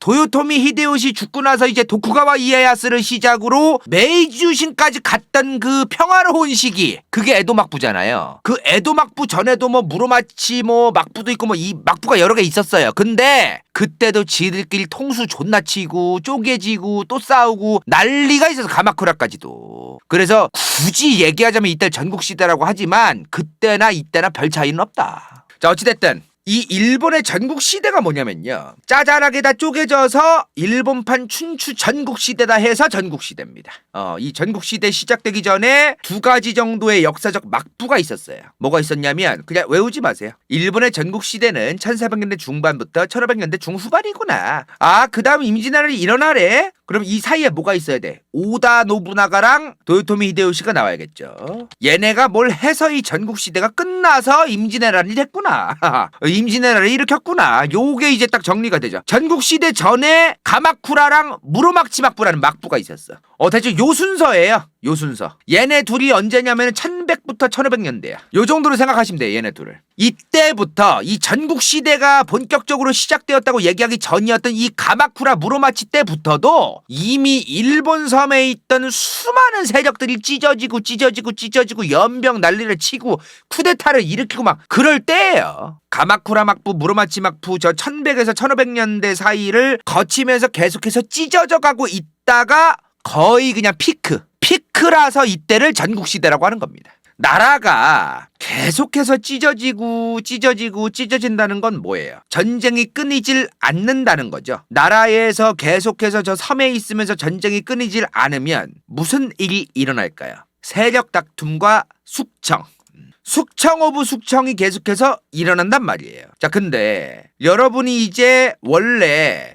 도요토미 히데요시 죽고 나서 이제 도쿠가와 이에야스를 시작으로 메이지유신까지 갔던 그 평화로운 시기 그게 에도 막부잖아요. 그 에도 막부 전에도 뭐 무로마치 뭐 막부도 있고 뭐 이 막부가 여러 개 있었어요. 근데 그때도 지들끼리 통수 존나 치고 쪼개지고 또 싸우고 난리가 있어서 가마쿠라까지도. 그래서 굳이 얘기하자면 이때 전국시대라고 하지만 그때나 이때나 별 차이는 없다. 자 어찌됐든 이 일본의 전국시대가 뭐냐면요 짜잘하게 다 쪼개져서 일본판 춘추 전국시대다 해서 전국시대입니다. 이 전국시대 시작되기 전에 두 가지 정도의 역사적 막부가 있었어요. 뭐가 있었냐면 그냥 외우지 마세요. 일본의 전국시대는 1400년대 중반부터 1500년대 중후반이구나. 그 다음 임진왜란이 일어나래. 그럼 이 사이에 뭐가 있어야 돼? 오다 노부나가랑 도요토미 히데요시가 나와야겠죠. 얘네가 뭘 해서 이 전국시대가 끝나서 임진왜란이 됐구나. 임진왜란을 일으켰구나. 요게 이제 딱 정리가 되죠. 전국시대 전에 가마쿠라랑 무로마치 막부라는 막부가 있었어. 대충 요 순서예요. 요 순서. 얘네 둘이 언제냐면 1100부터 1500년대야. 요 정도로 생각하시면 돼요. 얘네 둘을. 이때부터 이 전국시대가 본격적으로 시작되었다고 얘기하기 전이었던 이 가마쿠라 무로마치 때부터도 이미 일본 섬에 있던 수많은 세력들이 찢어지고 연병 난리를 치고 쿠데타를 일으키고 막 그럴 때예요. 가마쿠라 막부, 무로마치 막부 저 1100에서 1500년대 사이를 거치면서 계속해서 찢어져 가고 있다가 거의 그냥 피크라서 이때를 전국시대라고 하는 겁니다. 나라가 계속해서 찢어진다는 건 뭐예요? 전쟁이 끊이질 않는다는 거죠. 나라에서 계속해서 저 섬에 있으면서 전쟁이 끊이질 않으면 무슨 일이 일어날까요? 세력 다툼과 숙청 오브 숙청이 계속해서 일어난단 말이에요. 자, 근데 여러분이 이제 원래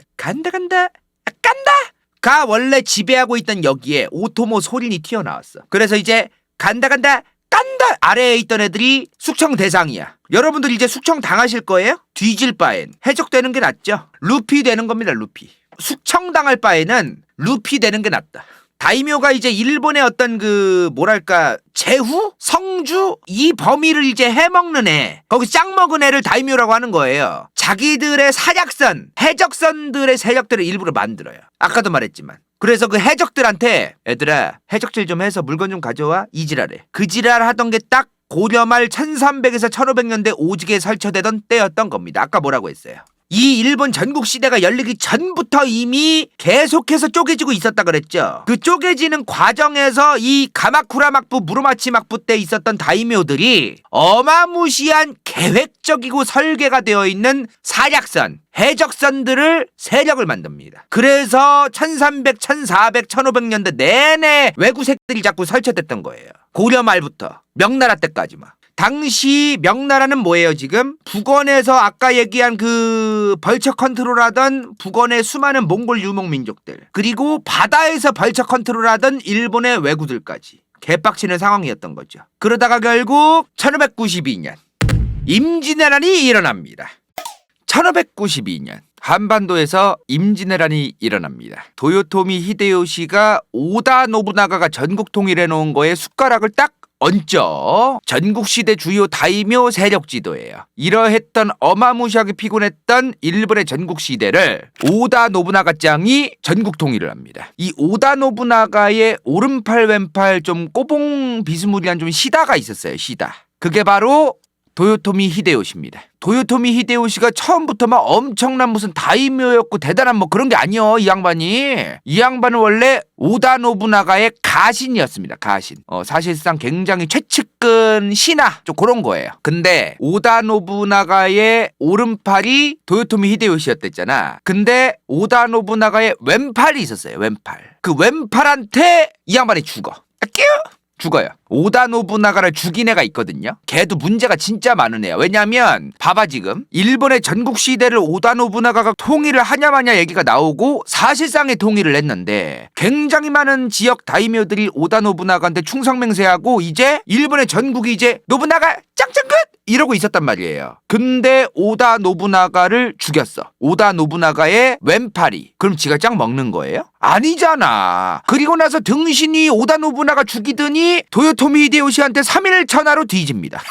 가 원래 지배하고 있던 여기에 오토모 소린이 튀어나왔어. 그래서 이제 간다 아래에 있던 애들이 숙청 대상이야. 여러분들 이제 숙청 당하실 거예요? 뒤질 바엔 해적되는 게 낫죠. 루피 되는 겁니다. 루피. 숙청 당할 바에는 루피 되는 게 낫다. 다이묘가 이제 일본의 어떤 제후? 성주? 이 범위를 이제 해먹는 애. 거기 짱 먹은 애를 다이묘라고 하는 거예요. 자기들의 사약선, 해적선들의 세력들을 일부러 만들어요. 아까도 말했지만. 그래서 그 해적들한테 얘들아 해적질 좀 해서 물건 좀 가져와 이지랄해. 그 지랄 하던 게 딱 고려 말 1300에서 1500년대 오지게 설쳐대던 때였던 겁니다. 아까 뭐라고 했어요? 이 일본 전국시대가 열리기 전부터 이미 계속해서 쪼개지고 있었다 그랬죠. 그 쪼개지는 과정에서 이 가마쿠라 막부, 무로마치 막부 때 있었던 다이묘들이 어마무시한 계획적이고 설계가 되어 있는 사약선, 해적선들을 세력을 만듭니다. 그래서 1300, 1400, 1500년대 내내 외구색들이 자꾸 설치됐던 거예요. 고려 말부터 명나라 때까지 막. 당시 명나라는 뭐예요 지금? 북원에서 아까 얘기한 그 벌처 컨트롤하던 북원의 수많은 몽골 유목 민족들 그리고 바다에서 벌처 컨트롤하던 일본의 왜구들까지 개빡치는 상황이었던 거죠. 그러다가 결국 1592년 임진왜란이 일어납니다. 1592년 한반도에서 임진왜란이 일어납니다. 도요토미 히데요시가 오다 노부나가가 전국 통일해 놓은 거에 숟가락을 딱 얹죠. 전국시대 주요 다이묘 세력 지도예요. 이러했던 어마무시하게 피곤했던 일본의 전국시대를 오다 노부나가 짱이 전국 통일을 합니다. 이 오다 노부나가의 오른팔 왼팔 좀 꼬봉 비스무리한 좀 시다가 있었어요. 시다. 그게 바로 도요토미 히데요시입니다. 도요토미 히데요시가 처음부터 막 엄청난 무슨 다이묘였고 대단한 뭐 그런 게 아니요. 이 양반이. 이 양반은 원래 오다 노부나가의 가신이었습니다. 가신. 사실상 굉장히 최측근 신하 좀 그런 거예요. 근데 오다 노부나가의 오른팔이 도요토미 히데요시였댔잖아. 근데 오다 노부나가의 왼팔이 있었어요. 왼팔. 그 왼팔한테 이 양반이 죽어요. 오다 노부나가를 죽인 애가 있거든요. 걔도 문제가 진짜 많은 애야. 왜냐면 봐봐 지금 일본의 전국 시대를 오다 노부나가가 통일을 하냐 마냐 얘기가 나오고 사실상의 통일을 했는데 굉장히 많은 지역 다이묘들이 오다 노부나가한테 충성맹세하고 이제 일본의 전국이 이제 노부나가 짱짱 끝! 이러고 있었단 말이에요. 근데 오다 노부나가를 죽였어. 오다 노부나가의 왼팔이. 그럼 지가 짱 먹는 거예요? 아니잖아. 그리고 나서 등신이 오다 노부나가 죽이더니 도요토미 히데요시한테 3일 천하로 뒤집니다.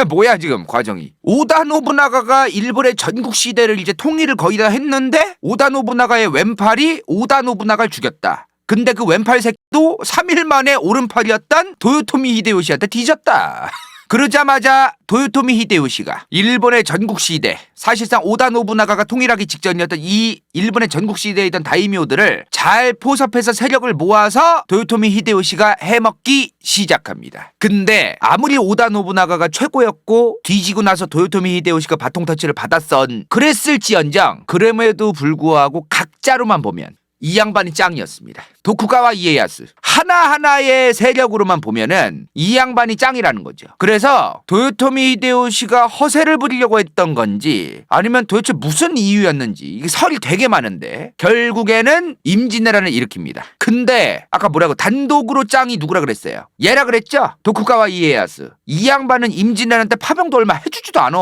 뭐야 지금 과정이. 오다 노부나가가 일본의 전국 시대를 이제 통일을 거의 다 했는데 오다 노부나가의 왼팔이 오다 노부나가를 죽였다. 근데 그 왼팔 새끼도 3일 만에 오른팔이었던 도요토미 히데요시한테 뒤졌다. 그러자마자 도요토미 히데요시가 일본의 전국시대, 사실상 오다 노부나가가 통일하기 직전이었던 이 일본의 전국시대에 있던 다이묘들을 잘 포섭해서 세력을 모아서 도요토미 히데요시가 해먹기 시작합니다. 근데 아무리 오다 노부나가가 최고였고 뒤지고 나서 도요토미 히데요시가 바통 터치를 받았던 그랬을지언정 그럼에도 불구하고 각자로만 보면 이 양반이 짱이었습니다. 도쿠가와 이에야스 하나하나의 세력으로만 보면은 이 양반이 짱이라는 거죠. 그래서 도요토미 히데요시가 허세를 부리려고 했던 건지 아니면 도대체 무슨 이유였는지 이게 설이 되게 많은데 결국에는 임진왜란을 일으킵니다. 근데 아까 뭐라고 단독으로 짱이 누구라 그랬어요? 얘라 그랬죠? 도쿠가와 이에야스. 이 양반은 임진왜란 때 파병도 얼마 해주지도 않아.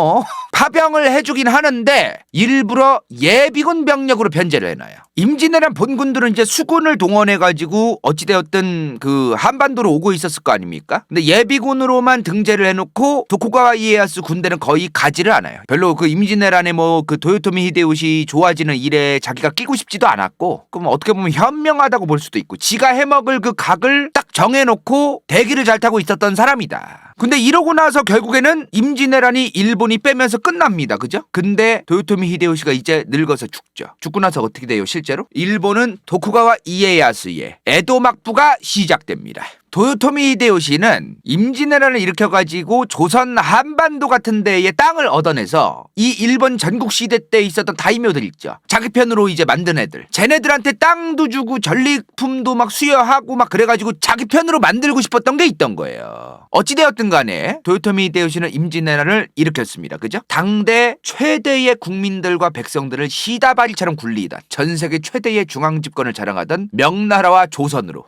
파병을 해주긴 하는데 일부러 예비군 병력으로 변제를 해놔요. 임진왜란 본군들은 이제 수군을 동원해가지고 어찌되었든 그 한반도로 오고 있었을 거 아닙니까? 근데 예비군으로만 등재를 해놓고 도쿠가와 이에야스 군대는 거의 가지를 않아요. 별로 그 임진왜란에 뭐 그 도요토미 히데요시 좋아지는 일에 자기가 끼고 싶지도 않았고, 그럼 어떻게 보면 현명하다고 볼 수도 있고, 지가 해먹을 그 각을 딱 정해놓고 대기를 잘 타고 있었던 사람이다. 근데 이러고 나서 결국에는 임진왜란이 일본이 빼면서 끝납니다. 그죠? 근데 도요토미 히데요시가 이제 늙어서 죽죠. 죽고 나서 어떻게 돼요 실제로? 일본은 도쿠가와 이에야스의 에도 막부가 시작됩니다. 도요토미 히데요시는 임진왜란을 일으켜가지고 조선 한반도 같은 데에 땅을 얻어내서 이 일본 전국 시대 때 있었던 다이묘들 있죠. 자기 편으로 이제 만든 애들. 쟤네들한테 땅도 주고 전리품도 막 수여하고 막 그래가지고 자기 편으로 만들고 싶었던 게 있던 거예요. 어찌되었든 간에 도요토미 히데요시는 임진왜란을 일으켰습니다. 그죠? 당대 최대의 국민들과 백성들을 시다바리처럼 굴리던 전 세계 최대의 중앙집권을 자랑하던 명나라와 조선으로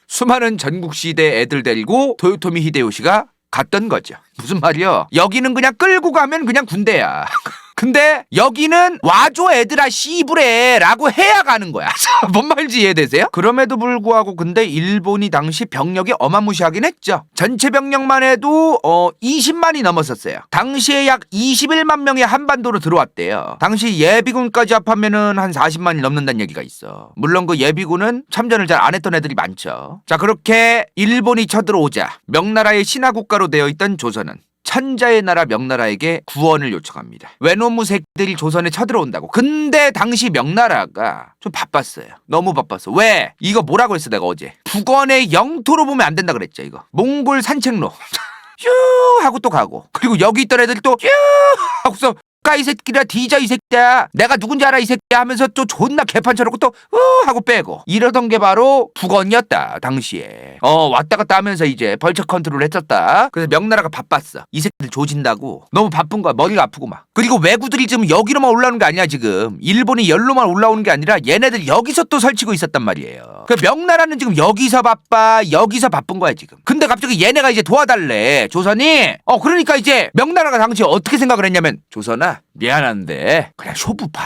수많은 전국시대 애들 데리고 도요토미 히데요시가 갔던 거죠. 무슨 말이야? 여기는 그냥 끌고 가면 그냥 군대야. 근데 여기는 와줘 애들아 씨부레 라고 해야 가는 거야. 뭔 말인지 이해되세요? 그럼에도 불구하고 근데 일본이 당시 병력이 어마무시하긴 했죠. 전체 병력만 해도 20만이 넘었었어요. 당시에 약 21만 명이 한반도로 들어왔대요. 당시 예비군까지 합하면은 한 40만이 넘는다는 얘기가 있어. 물론 그 예비군은 참전을 잘 안 했던 애들이 많죠. 자, 그렇게 일본이 쳐들어오자 명나라의 신하국가로 되어 있던 조선은 천자의 나라 명나라에게 구원을 요청합니다. 외노무 새끼들이 조선에 쳐들어온다고. 근데 당시 명나라가 좀 바빴어요. 너무 바빴어. 왜? 이거 뭐라고 했어 내가 어제. 북원의 영토로 보면 안 된다 그랬죠. 이거 몽골 산책로. 휴 하고 또 가고. 그리고 여기 있던 애들이 또 휴 하고서 족가 이 새끼라 뒤져 이 새끼야. 내가 누군지 알아 이 새끼야 하면서 또 존나 개판 쳐놓고 또 하고 빼고 이러던 게 바로 북원이었다 당시에. 왔다 갔다 하면서 이제 벌처 컨트롤 했었다. 그래서 명나라가 바빴어. 이 새끼들 조진다고 너무 바쁜 거야. 머리가 아프고 막. 그리고 왜구들이 지금 여기로만 올라오는 게 아니야. 지금 일본이 열로만 올라오는 게 아니라 얘네들 여기서 또 설치고 있었단 말이에요. 그 명나라는 지금 여기서 바빠 여기서 바쁜 거야 지금. 근데 갑자기 얘네가 이제 도와달래 조선이. 그러니까 이제 명나라가 당시에 어떻게 생각을 했냐면 조선아 미안한데 그냥 쇼부 봐.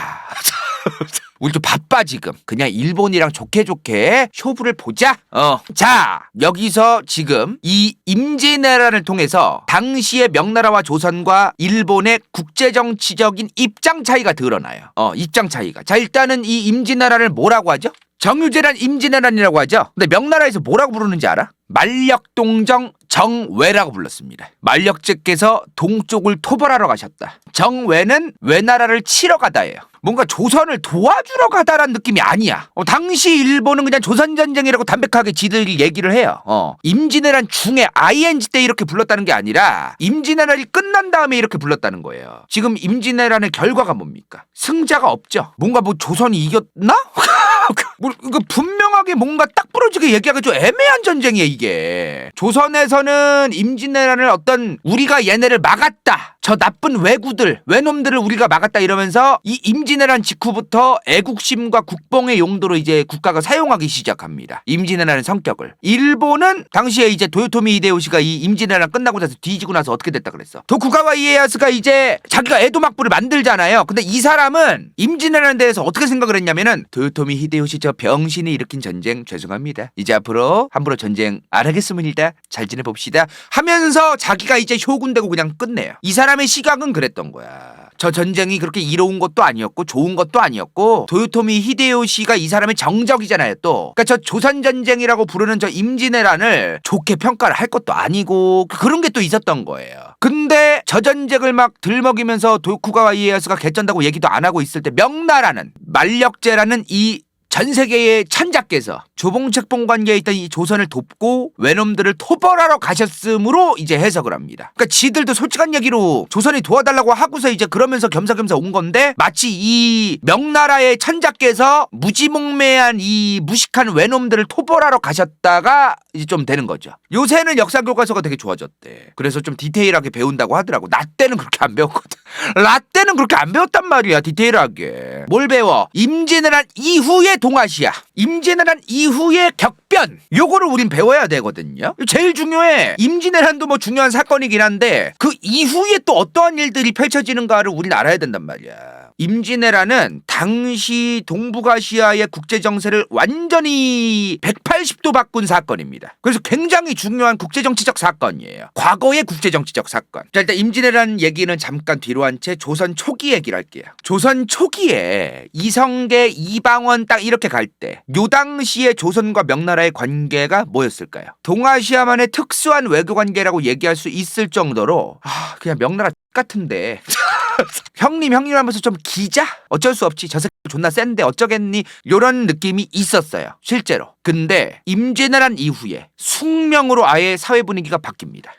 우리 좀 바빠 지금. 그냥 일본이랑 좋게 쇼부를 보자. 자 여기서 지금 이 임진왜란을 통해서 당시의 명나라와 조선과 일본의 국제정치적인 입장 차이가 드러나요. 입장 차이가. 자 일단은 이 임진왜란을 뭐라고 하죠? 정유재란 임진왜란이라고 하죠. 근데 명나라에서 뭐라고 부르는지 알아? 만력동정 정외라고 불렀습니다. 만력제께서 동쪽을 토벌하러 가셨다. 정외는 외나라를 치러 가다예요. 뭔가 조선을 도와주러 가다라는 느낌이 아니야. 당시 일본은 그냥 조선전쟁이라고 담백하게 지들이 얘기를 해요. 임진왜란 중에 ING 때 이렇게 불렀다는 게 아니라 임진왜란이 끝난 다음에 이렇게 불렀다는 거예요. 지금 임진왜란의 결과가 뭡니까? 승자가 없죠. 뭔가 뭐 조선이 이겼나? 분명하게 뭔가 딱 부러지게 얘기하기 좀 애매한 전쟁이에요 이게. 조선에서는 임진왜란을 어떤 우리가 얘네를 막았다, 저 나쁜 왜구들 왜놈들을 우리가 막았다 이러면서 이 임진왜란 직후부터 애국심과 국뽕의 용도로 이제 국가가 사용하기 시작합니다. 임진왜란의 성격을. 일본은 당시에 이제 도요토미 히데요시가 이 임진왜란 끝나고 나서 뒤지고 나서 어떻게 됐다 그랬어? 도쿠가와 이에야스가 이제 자기가 에도막부를 만들잖아요. 근데 이 사람은 임진왜란에 대해서 어떻게 생각을 했냐면은 도요토미 히데요시 저 병신이 일으킨 전쟁 죄송합니다. 이제 앞으로 함부로 전쟁 안 하겠습니다. 잘 지내봅시다 하면서 자기가 이제 쇼군 되고 그냥 끝내요. 이 사람의 시각은 그랬던 거야. 저 전쟁이 그렇게 이로운 것도 아니었고 좋은 것도 아니었고 도요토미 히데요시가 이 사람의 정적이잖아요 또. 그러니까 저 조선전쟁이라고 부르는 저 임진왜란을 좋게 평가를 할 것도 아니고 그런 게 또 있었던 거예요. 근데 저 전쟁을 막 들먹이면서 도쿠가와 이에야스가 개쩐다고 얘기도 안 하고 있을 때 명나라는 만력제라는 이 전 세계의 천자께서 조봉책봉 관계에 있던 이 조선을 돕고 외놈들을 토벌하러 가셨으므로 이제 해석을 합니다. 그러니까 지들도 솔직한 얘기로 조선이 도와달라고 하고서 이제 그러면서 겸사겸사 온 건데 마치 이 명나라의 천자께서 무지몽매한 이 무식한 외놈들을 토벌하러 가셨다가 이제 좀 되는 거죠. 요새는 역사 교과서가 되게 좋아졌대. 그래서 좀 디테일하게 배운다고 하더라고. 나 때는 그렇게 안 배웠거든. 나 때는 그렇게 안 배웠단 말이야. 디테일하게. 뭘 배워? 임진왜란 이후의 동아시아, 임진왜란 이후의 격변, 요거를 우린 배워야 되거든요. 제일 중요해. 임진왜란도 뭐 중요한 사건이긴 한데 그 이후에 또 어떠한 일들이 펼쳐지는가를 우린 알아야 된단 말이야. 임진왜란은 당시 동북아시아의 국제정세를 완전히 180도 바꾼 사건입니다. 그래서 굉장히 중요한 국제정치적 사건이에요. 과거의 국제정치적 사건. 자, 일단 임진왜란 얘기는 잠깐 뒤로 한 채 조선 초기 얘기를 할게요. 조선 초기에 이성계, 이방원 딱 이렇게 갈 때 요 당시에 조선과 명나라의 관계가 뭐였을까요? 동아시아만의 특수한 외교 관계라고 얘기할 수 있을 정도로 그냥 명나라 같은데 형님 하면서 좀 기자? 어쩔 수 없지. 저 새끼 존나 센데 어쩌겠니? 요런 느낌이 있었어요. 실제로. 근데 임진왜란 이후에 숭명으로 아예 사회 분위기가 바뀝니다.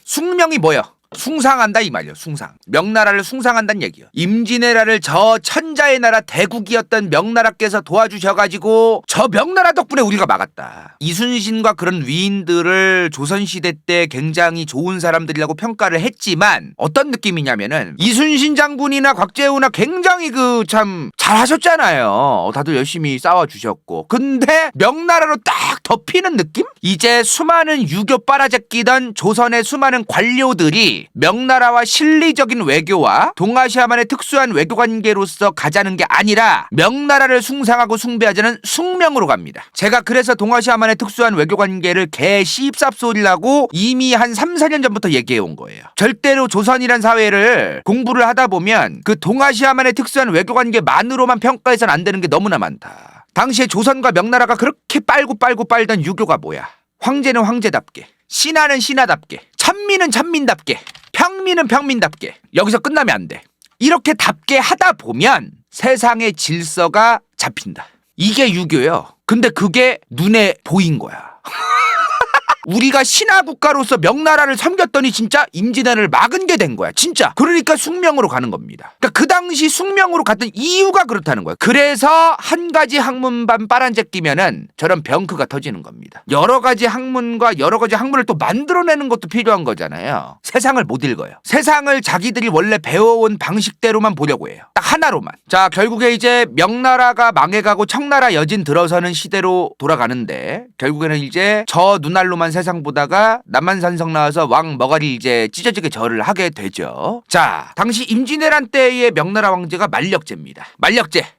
숭명이 뭐예요? 숭상한다 이 말이요. 숭상. 명나라를 숭상한다는 얘기요. 임진왜란을 저 천자의 나라 대국이었던 명나라께서 도와주셔가지고 저 명나라 덕분에 우리가 막았다. 이순신과 그런 위인들을 조선시대 때 굉장히 좋은 사람들이라고 평가를 했지만 어떤 느낌이냐면은 이순신 장군이나 곽재우나 굉장히 참 잘하셨잖아요. 다들 열심히 싸워주셨고. 근데 명나라로 딱 덮이는 느낌? 이제 수많은 유교 빨아제끼던 조선의 수많은 관료들이 명나라와 실리적인 외교와 동아시아만의 특수한 외교 관계로서 가자는 게 아니라 명나라를 숭상하고 숭배하자는 숭명으로 갑니다. 제가 그래서 동아시아만의 특수한 외교 관계를 개 씹쌉소리라고 이미 한 3, 4년 전부터 얘기해 온 거예요. 절대로 조선이란 사회를 공부를 하다 보면 그 동아시아만의 특수한 외교 관계만으로만 평가해서는 안 되는 게 너무나 많다. 당시에 조선과 명나라가 그렇게 빨고 빨던 유교가 뭐야? 황제는 황제답게, 신하는 신하답게, 천민은 천민답게, 평민은 평민답게. 여기서 끝나면 안 돼. 이렇게 답게 하다 보면 세상의 질서가 잡힌다. 이게 유교예요. 근데 그게 눈에 보인 거야. 우리가 신하 국가로서 명나라를 섬겼더니 진짜 임진왜란을 막은 게 된 거야. 진짜. 그러니까 숭명으로 가는 겁니다. 그러니까 그 당시 숭명으로 갔던 이유가 그렇다는 거야. 그래서 한 가지 학문반 빨아제 끼면은 저런 병크가 터지는 겁니다. 여러 가지 학문과 여러 가지 학문을 또 만들어내는 것도 필요한 거잖아요. 세상을 못 읽어요. 세상을 자기들이 원래 배워온 방식대로만 보려고 해요. 딱 하나로만. 자, 결국에 이제 명나라가 망해가고 청나라 여진 들어서는 시대로 돌아가는데 결국에는 이제 저 눈알로만 세상 보다가 남한산성 나와서 왕 머가리 이제 찢어지게 절을 하게 되죠. 자, 당시 임진왜란 때의 명나라 황제가 만력제입니다.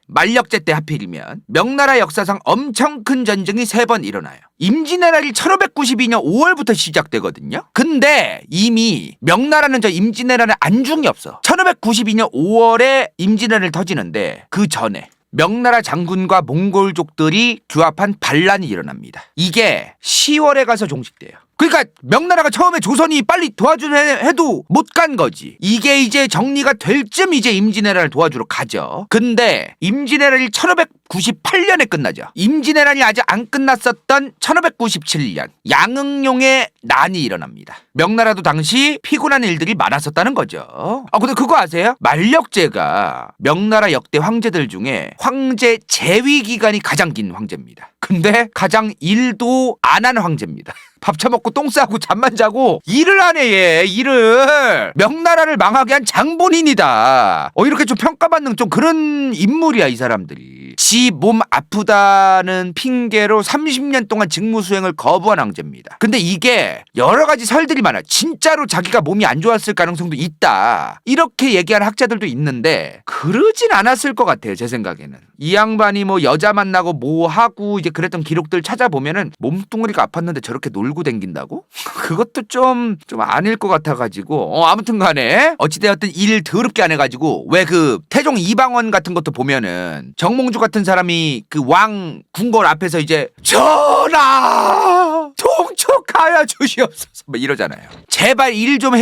만력제 때 하필이면 명나라 역사상 엄청 큰 전쟁이 3번 일어나요. 임진왜란이 1592년 5월부터 시작되거든요. 근데 이미 명나라는 저 임진왜란에 안중이 없어. 1592년 5월에 임진왜란을 터지는데 그 전에 명나라 장군과 몽골족들이 규합한 반란이 일어납니다. 이게 10월에 가서 종식돼요. 그러니까 명나라가 처음에 조선이 빨리 도와주려 해도 못 간 거지. 이게 이제 정리가 될 쯤 이제 임진왜란을 도와주러 가죠. 근데 임진왜란이 1598년에 끝나죠. 임진왜란이 아직 안 끝났었던 1597년 양응룡의 난이 일어납니다. 명나라도 당시 피곤한 일들이 많았었다는 거죠. 근데 그거 아세요? 만력제가 명나라 역대 황제들 중에 황제 재위 기간이 가장 긴 황제입니다. 근데 가장 일도 안 한 황제입니다. 밥 처먹고 똥 싸고 잠만 자고 일을 안 해, 얘. 일을. 명나라를 망하게 한 장본인이다. 이렇게 좀 평가받는 좀 그런 인물이야, 이 사람들이. 지 몸 아프다는 핑계로 30년 동안 직무 수행을 거부한 황제입니다. 근데 이게 여러 가지 설들이 많아요. 진짜로 자기가 몸이 안 좋았을 가능성도 있다. 이렇게 얘기하는 학자들도 있는데 그러진 않았을 것 같아요, 제 생각에는. 이 양반이 뭐 여자 만나고 뭐 하고 이제 그랬던 기록들 찾아보면은 몸뚱아리가 아팠는데 저렇게 놀고 댕긴다고? 그것도 좀 아닐 것 같아가지고 아무튼 간에 어찌되었든 일 더럽게 안 해가지고 왜 그 태종 이방원 같은 것도 보면은 정몽주 같은 사람이 그 왕 궁궐 앞에서 이제 전하 통촉하여 주시옵소서 뭐 이러잖아요. 제발 일 좀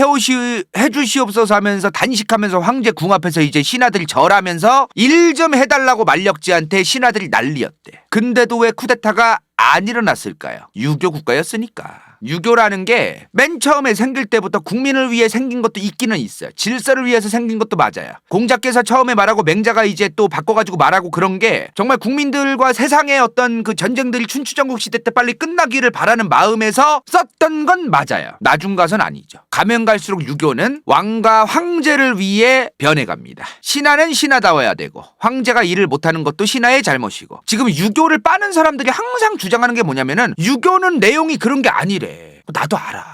해주시옵소서 하면서 단식하면서 황제 궁 앞에서 이제 신하들이 절하면서 일 좀 해달라고 만력제한테 신하들이 난리였대. 근데도 왜 쿠데타가 안 일어났을까요? 유교 국가였으니까. 유교라는 게 맨 처음에 생길 때부터 국민을 위해 생긴 것도 있기는 있어요. 질서를 위해서 생긴 것도 맞아요. 공자께서 처음에 말하고 맹자가 이제 또 바꿔가지고 말하고 그런 게 정말 국민들과 세상의 어떤 그 전쟁들이 춘추전국 시대 때 빨리 끝나기를 바라는 마음에서 썼던 건 맞아요. 나중 가선 아니죠. 가면 갈수록 유교는 왕과 황제를 위해 변해갑니다. 신하는 신하다워야 되고 황제가 일을 못하는 것도 신하의 잘못이고 지금 유교를 빠는 사람들이 항상 주장하는 게 뭐냐면은 유교는 내용이 그런 게 아니래. 나도 알아.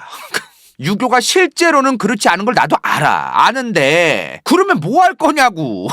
유교가 실제로는 그렇지 않은 걸 나도 아는데 그러면 뭐 할 거냐고.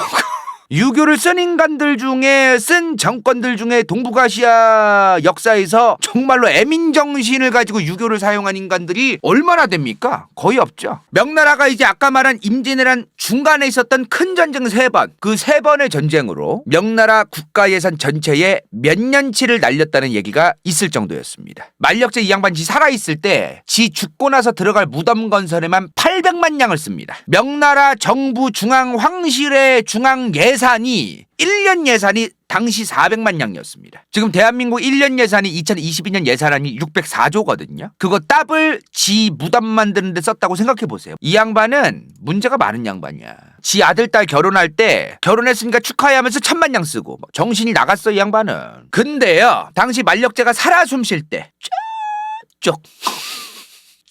유교를 쓴 인간들 중에 쓴 정권들 중에 동북아시아 역사에서 정말로 애민정신을 가지고 유교를 사용한 인간들이 얼마나 됩니까? 거의 없죠. 명나라가 이제 아까 말한 임진왜란 중간에 있었던 큰 전쟁 3번, 그 3번의 전쟁으로 명나라 국가예산 전체에 몇 년치를 날렸다는 얘기가 있을 정도였습니다. 만력제 이 양반 지 살아있을 때 지 죽고 나서 들어갈 무덤 건설에만 800만 냥을 씁니다. 명나라 정부 중앙 황실의 중앙 예산이 1년 예산이 당시 400만 냥이었습니다. 지금 대한민국 1년 예산이 2022년 예산안이 604조거든요. 그거 더블 지 무덤 만드는 데 썼다고 생각해 보세요. 이 양반은 문제가 많은 양반이야. 지 아들 딸 결혼할 때 결혼했으니까 축하해 하면서 1000만 냥 쓰고 정신이 나갔어, 이 양반은. 근데요, 당시 만력제가 살아 숨쉴 때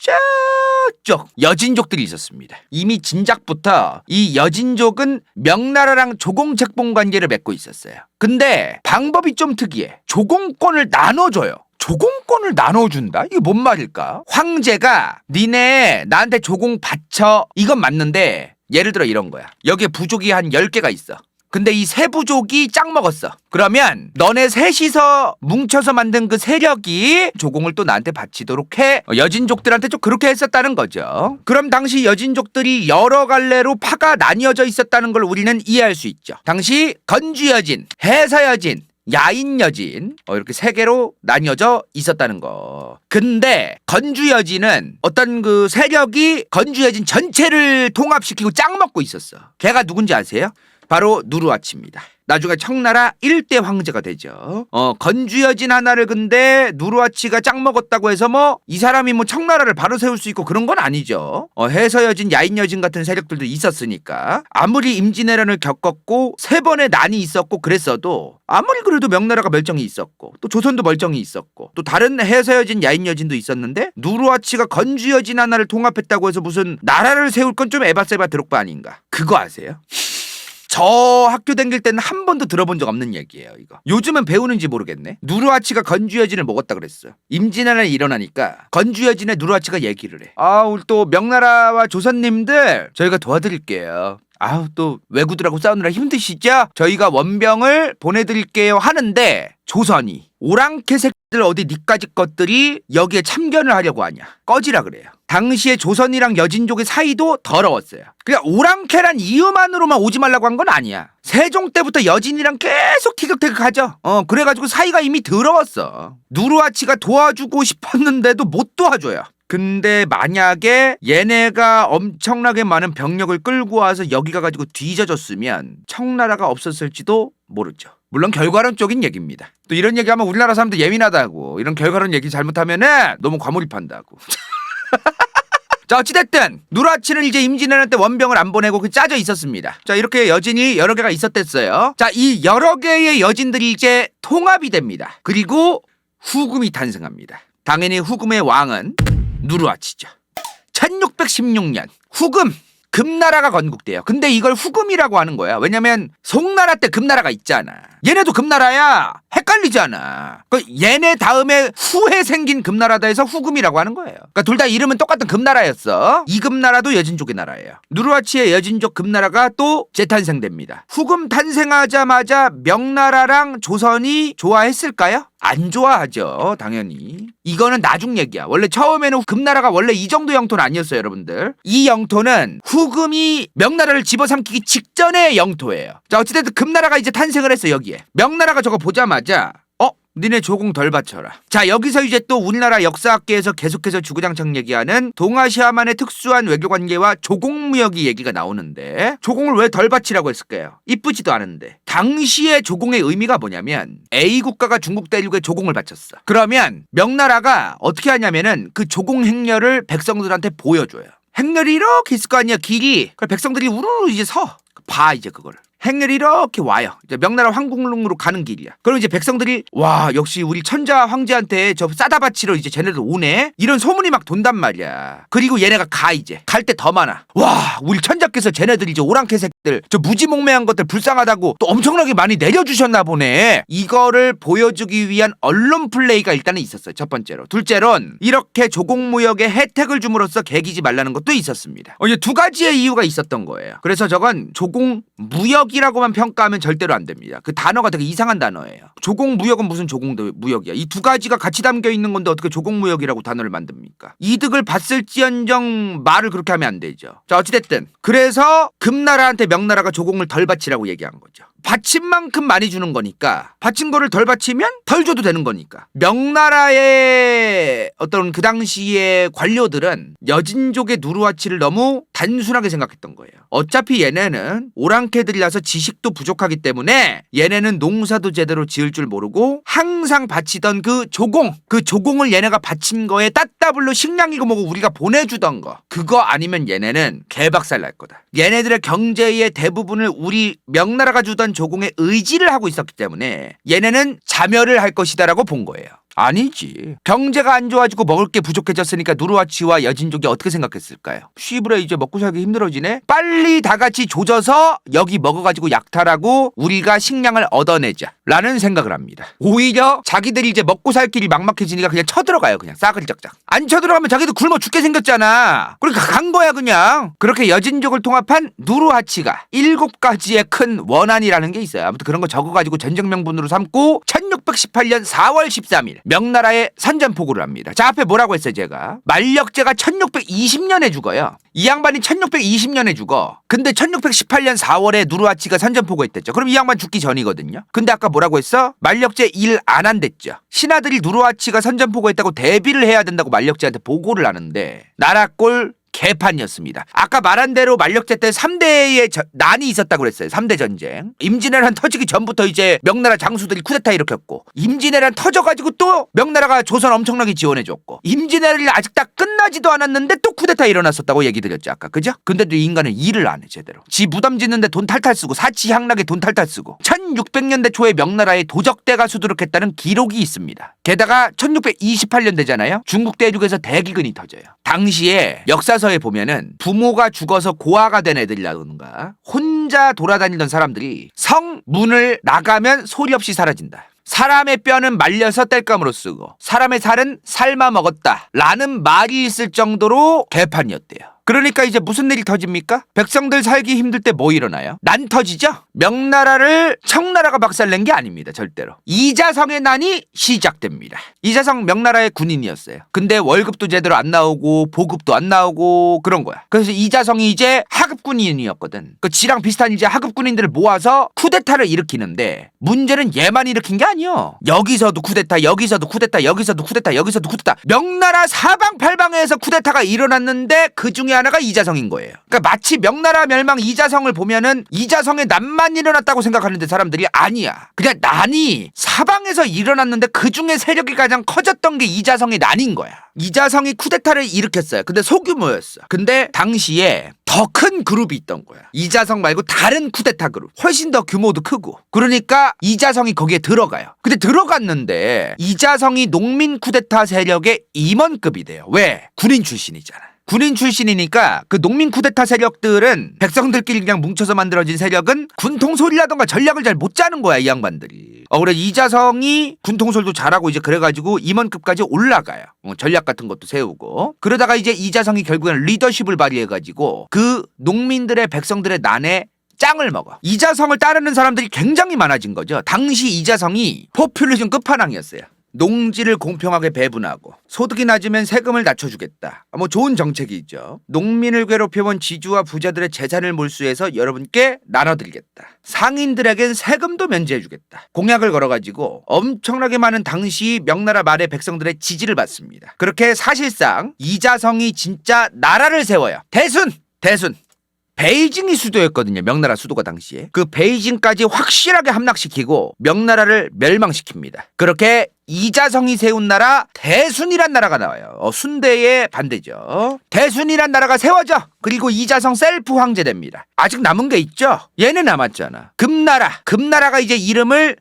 저쪽 여진족들이 있었습니다. 이미 진작부터 이 여진족은 명나라랑 조공책봉 관계를 맺고 있었어요. 근데 방법이 좀 특이해. 조공권을 나눠줘요. 조공권을 나눠준다? 이게 뭔 말일까? 황제가 니네 나한테 조공 바쳐, 이건 맞는데 예를 들어 이런 거야. 여기에 부족이 한 10개가 있어. 근데 이 세 부족이 짝 먹었어. 그러면 너네 셋이서 뭉쳐서 만든 그 세력이 조공을 또 나한테 바치도록 해. 여진족들한테 좀 그렇게 했었다는 거죠. 그럼 당시 여진족들이 여러 갈래로 파가 나뉘어져 있었다는 걸 우리는 이해할 수 있죠. 당시 건주여진, 해사여진, 야인여진 이렇게 3개로 나뉘어져 있었다는 거. 근데 건주여진은 어떤 그 세력이 건주여진 전체를 통합시키고 짝 먹고 있었어. 걔가 누군지 아세요? 바로 누르하치입니다. 나중에 청나라 1대 황제가 되죠. 건주 여진 하나를 근데 누르하치가 짝 먹었다고 해서 뭐 이 사람이 뭐 청나라를 바로 세울 수 있고 그런 건 아니죠. 해서 여진, 야인 여진 같은 세력들도 있었으니까 아무리 임진왜란을 겪었고 3번의 난이 있었고 그랬어도 아무리 그래도 명나라가 멀쩡히 있었고 또 조선도 멀쩡히 있었고 또 다른 해서 여진, 야인 여진도 있었는데 누르하치가 건주 여진 하나를 통합했다고 해서 무슨 나라를 세울 건 좀 에바세바 드록바 아닌가? 그거 아세요? 저 학교 다닐 때는 한 번도 들어본 적 없는 얘기예요, 이거. 요즘은 배우는지 모르겠네. 누르하치가 건주여진을 먹었다 그랬어요. 임진왜란이 일어나니까 건주여진의 누르하치가 얘기를 해. 우리 또 명나라와 조선님들 저희가 도와드릴게요. 또 왜구들하고 싸우느라 힘드시죠? 저희가 원병을 보내드릴게요 하는데 조선이 오랑캐 새끼들 어디 니까지 것들이 여기에 참견을 하려고 하냐. 꺼지라 그래요. 당시에 조선이랑 여진족의 사이도 더러웠어요. 그냥 오랑캐란 이유만으로만 오지 말라고 한 건 아니야. 세종 때부터 여진이랑 계속 티격태격하죠. 그래가지고 사이가 이미 더러웠어. 누르하치가 도와주고 싶었는데도 못 도와줘요. 근데 만약에 얘네가 엄청나게 많은 병력을 끌고 와서 여기 가가지고 뒤져졌으면 청나라가 없었을지도 모르죠. 물론 결과론적인 얘기입니다. 또 이런 얘기하면 우리나라 사람들 예민하다고, 이런 결과론 얘기 잘못하면은 너무 과몰입한다고. 자, 어찌됐든 누르하치는 이제 임진왜란 때 원병을 안 보내고 짜져 있었습니다. 자, 이렇게 여진이 여러 개가 있었댔어요. 자, 이 여러 개의 여진들이 이제 통합이 됩니다. 그리고 후금이 탄생합니다. 당연히 후금의 왕은 누르하치죠. 1616년 후금 금나라가 건국돼요. 근데 이걸 후금이라고 하는 거야. 왜냐면 송나라 때 금나라가 있잖아. 얘네도 금나라야. 헷갈리잖아. 얘네 다음에 후에 생긴 금나라다 해서 후금이라고 하는 거예요. 그러니까 둘 다 이름은 똑같은 금나라였어. 이 금나라도 여진족의 나라예요. 누르하치의 여진족 금나라가 또 재탄생됩니다. 후금 탄생하자마자 명나라랑 조선이 좋아했을까요? 안 좋아하죠, 당연히. 이거는 나중 얘기야. 원래 처음에는 금나라가 원래 이 정도 영토는 아니었어요, 여러분들. 이 영토는 후금이 명나라를 집어삼키기 직전의 영토예요. 자, 어찌됐든 금나라가 이제 탄생을 했어, 여기에. 명나라가 저거 보자마자 니네 조공 덜 바쳐라. 자, 여기서 이제 또 우리나라 역사학계에서 계속해서 주구장창 얘기하는 동아시아만의 특수한 외교관계와 조공무역이 얘기가 나오는데, 조공을 왜 덜 바치라고 했을까요? 이쁘지도 않은데. 당시의 조공의 의미가 뭐냐면 A국가가 중국 대륙에 조공을 바쳤어. 그러면 명나라가 어떻게 하냐면은 그 조공 행렬을 백성들한테 보여줘요. 행렬이 이렇게 있을 거 아니야, 길이. 그럼 백성들이 우르르 이제 봐, 이제 그거를. 행렬이 이렇게 와요. 이제 명나라 황궁릉으로 가는 길이야. 그럼 이제 백성들이 와, 역시 우리 천자 황제한테 저 싸다 바치러 이제 쟤네들 오네, 이런 소문이 막 돈단 말이야. 그리고 얘네가 이제 갈 때 더 많아. 와, 우리 천자께서 쟤네들 이제 오랑캐 새끼들 저 무지몽매한 것들 불쌍하다고 또 엄청나게 많이 내려주셨나 보네. 이거를 보여주기 위한 언론 플레이가 일단은 있었어요, 첫 번째로. 둘째론 이렇게 조공무역에 혜택을 줌으로써 개기지 말라는 것도 있었습니다. 이제 두 가지의 이유가 있었던 거예요. 그래서 저건 조공무역 이라고만 평가하면 절대로 안 됩니다. 그 단어가 되게 이상한 단어예요. 조공무역은 무슨 조공무역이야. 이 두 가지가 같이 담겨 있는 건데 어떻게 조공무역이라고 단어를 만듭니까? 이득을 봤을지언정 말을 그렇게 하면 안 되죠. 자, 어찌됐든 그래서 금나라한테 명나라가 조공을 덜 바치라고 얘기한 거죠. 바친 만큼 많이 주는 거니까, 바친 거를 덜 바치면 덜 줘도 되는 거니까. 명나라의 어떤 그 당시의 관료들은 여진족의 누르하치를 너무 단순하게 생각했던 거예요. 어차피 얘네는 오랑캐들이라서 지식도 부족하기 때문에 얘네는 농사도 제대로 지을 줄 모르고 항상 바치던 그 조공을 얘네가 바친 거에 따따블로 식량이고 뭐고 우리가 보내주던 거, 그거 아니면 얘네는 개박살 날 거다. 얘네들의 경제의 대부분을 우리 명나라가 주던 조공에 의지를 하고 있었기 때문에 얘네는 자멸을 할 것이다라고 본 거예요. 아니지. 경제가 안 좋아지고 먹을 게 부족해졌으니까 누르하치와 여진족이 어떻게 생각했을까요? 쉬브레 이제 먹고 살기 힘들어지네? 빨리 다 같이 조져서 여기 먹어가지고 약탈하고 우리가 식량을 얻어내자 라는 생각을 합니다. 오히려 자기들이 이제 먹고 살 길이 막막해지니까 그냥 쳐들어가요. 그냥 싸그리 짝짝. 안 쳐들어가면 자기도 굶어 죽게 생겼잖아. 그러니까 간 거야 그냥. 그렇게 여진족을 통합한 누르하치가 7가지의 큰 원한이라는 게 있어요. 아무튼 그런 거 적어가지고 전쟁명분으로 삼고 1618년 4월 13일 명나라에 선전포고를 합니다. 자, 앞에 뭐라고 했어요, 제가? 만력제가 1620년에 죽어요. 이 양반이 1620년에 죽어. 근데 1618년 4월에 누르하치가 선전포고했댔죠. 그럼 이 양반 죽기 전이거든요. 근데 아까 뭐라고 했어? 만력제 일 안 한댔죠. 신하들이 누르하치가 선전포고했다고 대비를 해야 된다고 만력제한테 보고를 하는데 나라 꼴 개판이었습니다. 아까 말한 대로 만력제 때 3대의 난이 있었다고 그랬어요. 3대 전쟁. 임진왜란 터지기 전부터 이제 명나라 장수들이 쿠데타 일으켰고, 임진왜란 터져가지고 또 명나라가 조선 엄청나게 지원해줬고, 임진왜란이 아직 딱 끝나지도 않았는데 또 쿠데타 일어났었다고 얘기 드렸죠 아까. 그죠? 근데도 인간은 일을 안 해 제대로. 지 무덤 짓는데 돈 탈탈 쓰고, 사치향락에 돈 탈탈 쓰고. 1600년대 초에 명나라에 도적대가 수두룩했다는 기록이 있습니다. 게다가 1628년대잖아요. 중국 대륙에서 대기근이 터져요. 당시에 역사서에 보면은 부모가 죽어서 고아가 된 애들이라든가 혼자 돌아다니던 사람들이 성 문을 나가면 소리 없이 사라진다. 사람의 뼈는 말려서 땔감으로 쓰고 사람의 살은 삶아 먹었다 라는 말이 있을 정도로 개판이었대요. 그러니까 이제 무슨 일이 터집니까? 백성들 살기 힘들 때 뭐 일어나요? 난 터지죠? 명나라를 청나라가 박살낸 게 아닙니다. 절대로. 이자성의 난이 시작됩니다. 이자성 명나라의 군인이었어요. 근데 월급도 제대로 안 나오고 보급도 안 나오고 그런 거야. 그래서 이자성이 이제 하급 군인이었거든. 그 지랑 비슷한 이제 하급 군인들을 모아서 쿠데타를 일으키는데, 문제는 얘만 일으킨 게 아니요. 여기서도 쿠데타, 여기서도 쿠데타, 여기서도 쿠데타, 여기서도 쿠데타. 명나라 사방팔방에서 쿠데타가 일어났는데 그 중에 하나가 이자성인 거예요. 그러니까 마치 명나라 멸망 이자성을 보면은 이자성의 난만 일어났다고 생각하는데 사람들이 아니야. 그냥 난이 사방에서 일어났는데 그 중에 세력이 가장 커졌던 게 이자성의 난인 거야. 이자성이 쿠데타를 일으켰어요. 근데 소규모였어. 근데 당시에 더 큰 그룹이 있던 거야. 이자성 말고 다른 쿠데타 그룹. 훨씬 더 규모도 크고. 그러니까 이자성이 거기에 들어가요. 근데 들어갔는데 이자성이 농민 쿠데타 세력의 임원급이 돼요. 왜? 군인 출신이잖아. 군인 출신이니까 그 농민 쿠데타 세력들은, 백성들끼리 그냥 뭉쳐서 만들어진 세력은 군통솔이라던가 전략을 잘 못 짜는 거야 이 양반들이. 그래 이자성이 군통솔도 잘하고 이제 그래가지고 임원급까지 올라가요. 전략 같은 것도 세우고. 그러다가 이제 이자성이 결국엔 리더십을 발휘해가지고 그 농민들의, 백성들의 난에 짱을 먹어. 이자성을 따르는 사람들이 굉장히 많아진 거죠. 당시 이자성이 포퓰리즘 끝판왕이었어요. 농지를 공평하게 배분하고 소득이 낮으면 세금을 낮춰주겠다. 뭐 좋은 정책이 있죠. 농민을 괴롭혀본 지주와 부자들의 재산을 몰수해서 여러분께 나눠드리겠다. 상인들에겐 세금도 면제해주겠다. 공약을 걸어가지고 엄청나게 많은 당시 명나라 말의 백성들의 지지를 받습니다. 그렇게 사실상 이자성이 진짜 나라를 세워요. 대순! 베이징이 수도였거든요. 명나라 수도가 당시에. 그 베이징까지 확실하게 함락시키고 명나라를 멸망시킵니다. 그렇게 이자성이 세운 나라 대순이란 나라가 나와요. 순대의 반대죠. 대순이란 나라가 세워져. 그리고 이자성 셀프 황제됩니다. 아직 남은 게 있죠. 얘는 남았잖아. 금나라가 이제 이름을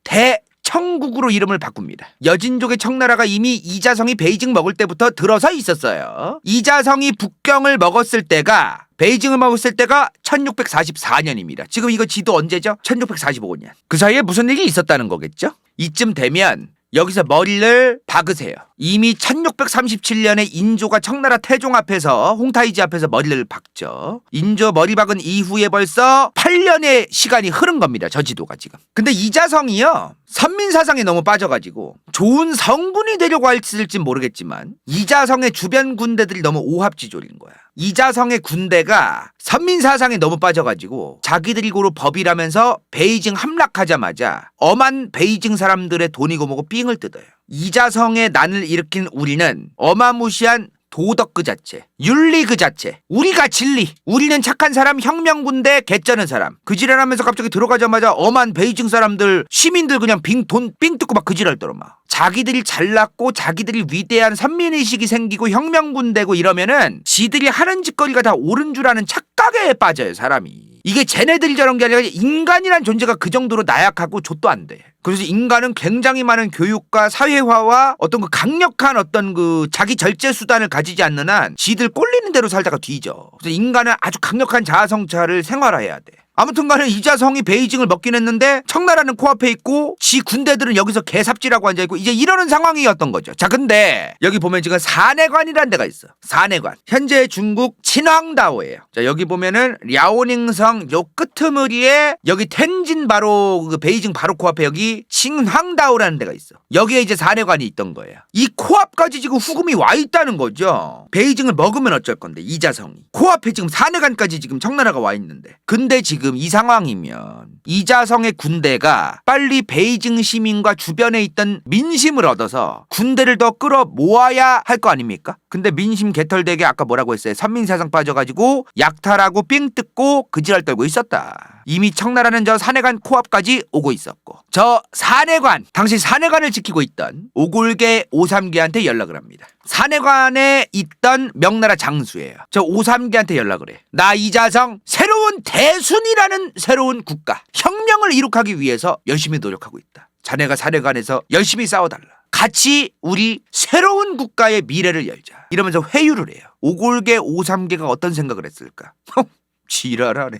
청국으로 이름을 바꿉니다. 여진족의 청나라가 이미 이자성이 베이징 먹을 때부터 들어서 있었어요. 이자성이 북경을 먹었을 때가, 베이징을 먹었을 때가 1644년입니다. 지금 이거 지도 언제죠? 1645년. 그 사이에 무슨 일이 있었다는 거겠죠? 이쯤 되면 여기서 머리를 박으세요. 이미 1637년에 인조가 청나라 태종 앞에서, 홍타이지 앞에서 머리를 박죠. 인조 머리 박은 이후에 벌써 8년의 시간이 흐른 겁니다. 저 지도가 지금. 근데 이자성이요, 선민사상에 너무 빠져가지고 좋은 성군이 되려고 했을진 모르겠지만 이자성의 주변 군대들이 너무 오합지졸인 거야. 이자성의 군대가 선민사상에 너무 빠져가지고 자기들이 고루 법이라면서 베이징 함락하자마자 엄한 베이징 사람들의 돈이고 뭐고 삥을 뜯어요. 이자성의 난을 일으킨 우리는 어마무시한 도덕 그 자체, 윤리 그 자체, 우리가 진리, 우리는 착한 사람, 혁명군대 개쩌는 사람, 그 지랄하면서 갑자기 들어가자마자 엄한 베이징 사람들, 시민들 그냥 돈 삥 뜯고 막 그 지랄 떨어 막. 자기들이 잘났고 자기들이 위대한 선민의식이 생기고 혁명군대고 이러면은 지들이 하는 짓거리가 다 옳은 줄 아는 착각에 빠져요 사람이. 이게 쟤네들이 저런 게 아니라 인간이란 존재가 그 정도로 나약하고 좆도 안 돼. 그래서 인간은 굉장히 많은 교육과 사회화와 어떤 그 강력한 어떤 그 자기 절제 수단을 가지지 않는 한 지들 꼴리는 대로 살다가 뒤져. 그래서 인간은 아주 강력한 자아성찰을 생활화해야 돼. 아무튼 간에 이자성이 베이징을 먹긴 했는데 청나라는 코앞에 있고 지 군대들은 여기서 개삽질하고 앉아있고 이제 이러는 상황이었던 거죠. 자, 근데 여기 보면 지금 산해관이라는 데가 있어. 산해관. 현재 중국 친황다오예요. 자, 여기 보면은 랴오닝성 요 끄트머리에 여기 텐진 바로 그 베이징 바로 코앞에 여기 칭황다오라는 데가 있어. 여기에 이제 산해관이 있던 거예요. 이 코앞까지 지금 후금이 와 있다는 거죠. 베이징을 먹으면 어쩔 건데 이자성이. 코앞에 지금 산해관까지 지금 청나라가 와 있는데. 근데 지금 지금 이 상황이면 이자성의 군대가 빨리 베이징 시민과 주변에 있던 민심을 얻어서 군대를 더 끌어 모아야 할 거 아닙니까? 근데 민심 개털되게 아까 뭐라고 했어요? 선민사상 빠져가지고 약탈하고 삥 뜯고 그지랄 떨고 있었다. 이미 청나라는 저 산해관 코앞까지 오고 있었고, 저 산해관, 당시 산해관을 지키고 있던 오골계 오삼계한테 연락을 합니다. 산해관에 있던 명나라 장수예요. 저 오삼계한테 연락을 해. 나 이자성 새로운 대순이라는 새로운 국가, 혁명을 이룩하기 위해서 열심히 노력하고 있다. 자네가 산해관에서 열심히 싸워달라. 같이 우리 새로운 국가의 미래를 열자. 이러면서 회유를 해요. 오골계 오삼계가 어떤 생각을 했을까? 지랄하네.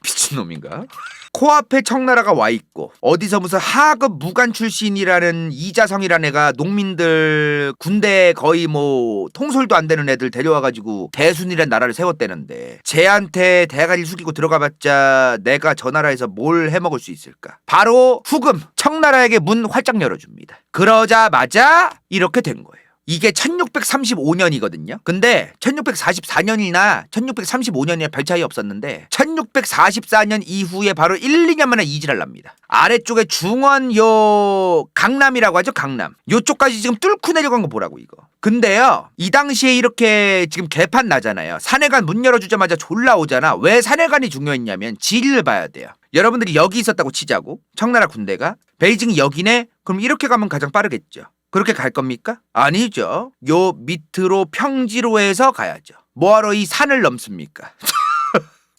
미친놈인가? 코앞에 청나라가 와있고 어디서 무슨 하급 무관 출신이라는 이자성이라는 애가 농민들 군대 거의 뭐 통솔도 안 되는 애들 데려와가지고 대순이란 나라를 세웠대는데, 쟤한테 대가리 숙이고 들어가봤자 내가 저 나라에서 뭘 해먹을 수 있을까? 바로 후금 청나라에게 문 활짝 열어줍니다. 그러자마자 이렇게 된 거예요. 이게 1635년이거든요. 근데 1644년이나 1635년이나 별 차이 없었는데 1644년 이후에 바로 1, 2년 만에 이지랄 납니다. 아래쪽에 중원 요 강남이라고 하죠. 강남. 요쪽까지 지금 뚫고 내려간 거 보라고 이거. 근데요, 이 당시에 이렇게 지금 개판 나잖아요. 산해관 문 열어주자마자 졸라 오잖아. 왜 산해관이 중요했냐면 지리를 봐야 돼요. 여러분들이 여기 있었다고 치자고. 청나라 군대가 베이징이 여기네? 그럼 이렇게 가면 가장 빠르겠죠. 그렇게 갈 겁니까? 아니죠. 요 밑으로 평지로해서 가야죠. 뭐하러 이 산을 넘습니까?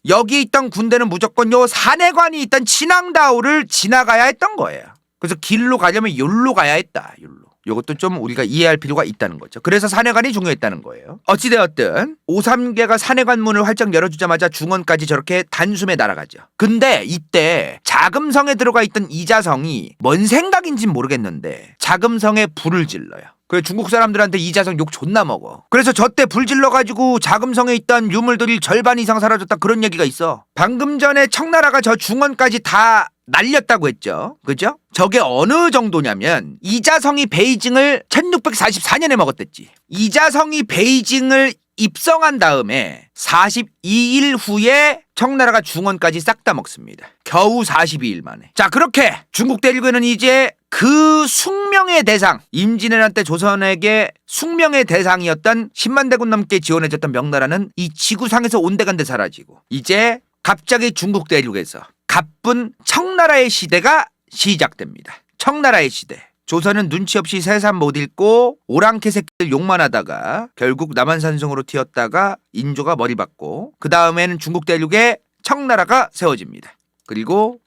여기 있던 군대는 무조건 요 산해관이 있던 진앙다오를 지나가야 했던 거예요. 그래서 길로 가려면 요로 가야 했다. 요로. 요것도 좀 우리가 이해할 필요가 있다는 거죠. 그래서 산해관이 중요했다는 거예요. 어찌되었든 오삼계가 산해관 문을 활짝 열어주자마자 중원까지 저렇게 단숨에 날아가죠. 근데 이때 자금성에 들어가 있던 이자성이 뭔 생각인진 모르겠는데 자금성에 불을 질러요. 그래, 중국 사람들한테 이자성 욕 존나 먹어. 그래서 저때 불 질러가지고 자금성에 있던 유물들이 절반 이상 사라졌다, 그런 얘기가 있어. 방금 전에 청나라가 저 중원까지 다 날렸다고 했죠. 그죠? 저게 어느 정도냐면 이자성이 베이징을 1644년에 먹었댔지. 이자성이 베이징을 입성한 다음에 42일 후에 청나라가 중원까지 싹 다 먹습니다. 겨우 42일 만에. 자, 그렇게 중국 대륙에는 이제 그 숙명의 대상, 임진왜란 때 조선에게 숙명의 대상이었던 10만 대군 넘게 지원해줬던 명나라는 이 지구상에서 온데간데 사라지고, 이제 갑자기 중국 대륙에서 가쁜 청나라의 시대가 시작됩니다. 청나라의 시대. 조선은 눈치 없이 새삼 못 읽고 오랑캐 새끼들 욕만 하다가 결국 남한산성으로 튀었다가 인조가 머리 받고, 그 다음에는 중국 대륙에 청나라가 세워집니다. 그리고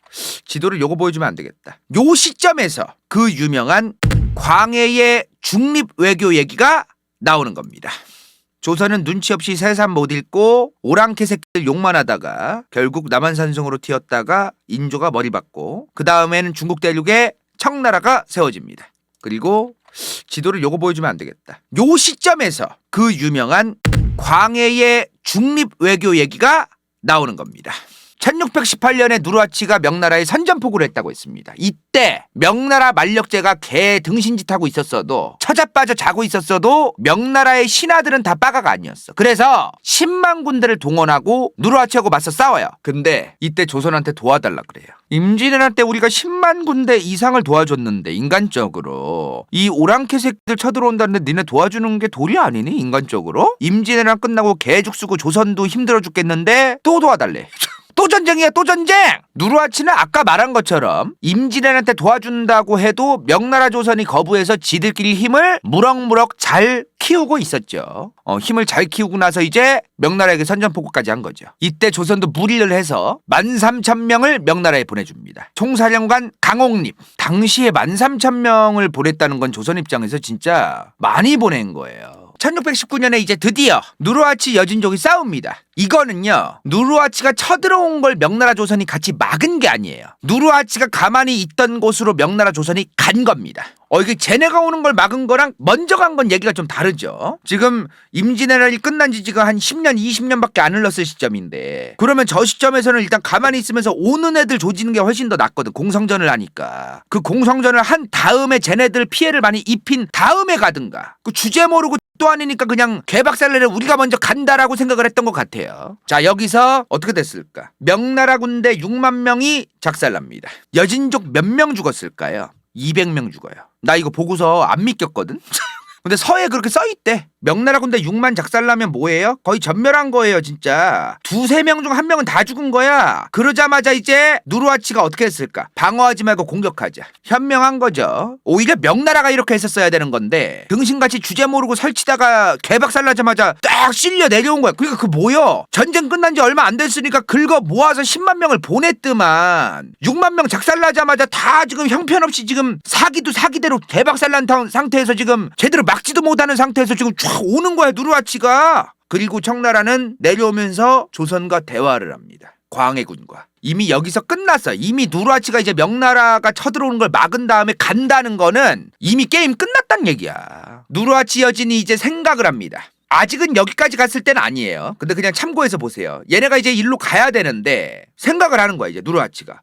지도를 요거 보여주면 안 되겠다. 요 시점에서 그 유명한 광해의 중립 외교 얘기가 나오는 겁니다. 조선은 눈치 없이 새삼 못 읽고 오랑캐 새끼들 욕만 하다가 결국 남한산성으로 튀었다가 인조가 머리 받고, 그 다음에는 중국 대륙에 청나라가 세워집니다. 그리고 지도를 요거 보여주면 안 되겠다. 요 시점에서 그 유명한 광해의 중립 외교 얘기가 나오는 겁니다. 1618년에 누르하치가 명나라에 선전포고를 했다고 했습니다. 이때 명나라 만력제가 개 등신짓하고 있었어도, 처자빠져 자고 있었어도 명나라의 신하들은 다 빠가가 아니었어. 그래서 10만 군대를 동원하고 누르하치하고 맞서 싸워요. 근데 이때 조선한테 도와달라 그래요. 임진왜란 때 우리가 10만 군대 이상을 도와줬는데 인간적으로 이 오랑캐 새끼들 쳐들어온다는데 니네 도와주는 게 도리 아니니? 인간적으로? 임진왜란 끝나고 개죽 쓰고 조선도 힘들어 죽겠는데 또 도와달래. 또 전쟁이야, 또 전쟁! 누르하치는 아까 말한 것처럼 임진왜란 때 도와준다고 해도 명나라 조선이 거부해서 지들끼리 힘을 무럭무럭 잘 키우고 있었죠. 힘을 잘 키우고 나서 이제 명나라에게 선전포고까지 한 거죠. 이때 조선도 무리를 해서 13,000명을 명나라에 보내줍니다. 총사령관 강옥립. 당시에 13,000명을 보냈다는 건 조선 입장에서 진짜 많이 보낸 거예요. 1619년에 이제 드디어 누르하치 여진족이 싸웁니다. 이거는요, 누르하치가 쳐들어온 걸 명나라 조선이 같이 막은 게 아니에요. 누르하치가 가만히 있던 곳으로 명나라 조선이 간 겁니다. 이게 쟤네가 오는 걸 막은 거랑 먼저 간 건 얘기가 좀 다르죠. 지금 임진왜란이 끝난 지 지금 한 10년, 20년밖에 안 흘렀을 시점인데 그러면 저 시점에서는 일단 가만히 있으면서 오는 애들 조지는 게 훨씬 더 낫거든. 공성전을 하니까. 그 공성전을 한 다음에 쟤네들 피해를 많이 입힌 다음에 가든가. 그 주제 모르고 또 아니니까 그냥 개박살내를 우리가 먼저 간다라고 생각을 했던 것 같아요. 자, 여기서 어떻게 됐을까? 명나라 군대 6만 명이 작살납니다. 여진족 몇 명 죽었을까요? 200명 죽어요. 나 이거 보고서 안 믿겼거든? 근데 서에 그렇게 써있대. 명나라 군대 6만 작살나면 뭐예요? 거의 전멸한 거예요, 진짜. 두세 명 중 한 명은 다 죽은 거야. 그러자마자 이제 누르하치가 어떻게 했을까? 방어하지 말고 공격하자. 현명한 거죠. 오히려 명나라가 이렇게 했었어야 되는 건데 등신같이 주제 모르고 설치다가 개박살나자마자 딱 실려 내려온 거야. 그러니까 그 뭐여? 전쟁 끝난 지 얼마 안 됐으니까 긁어 모아서 10만 명을 보냈더만 6만 명 작살나자마자 다 지금 형편없이 지금 사기도 사기대로 개박살난 상태에서 지금 제대로 막지도 못하는 상태에서 지금 쫙 오는 거야, 누르하치가. 그리고 청나라는 내려오면서 조선과 대화를 합니다. 광해군과. 이미 여기서 끝났어요. 이미 누르하치가 이제 명나라가 쳐들어오는 걸 막은 다음에 간다는 거는 이미 게임 끝났단 얘기야. 누르하치 여진이 이제 생각을 합니다. 아직은 여기까지 갔을 때는 아니에요. 근데 그냥 참고해서 보세요. 얘네가 이제 일로 가야 되는데 생각을 하는 거야, 이제 누르하치가.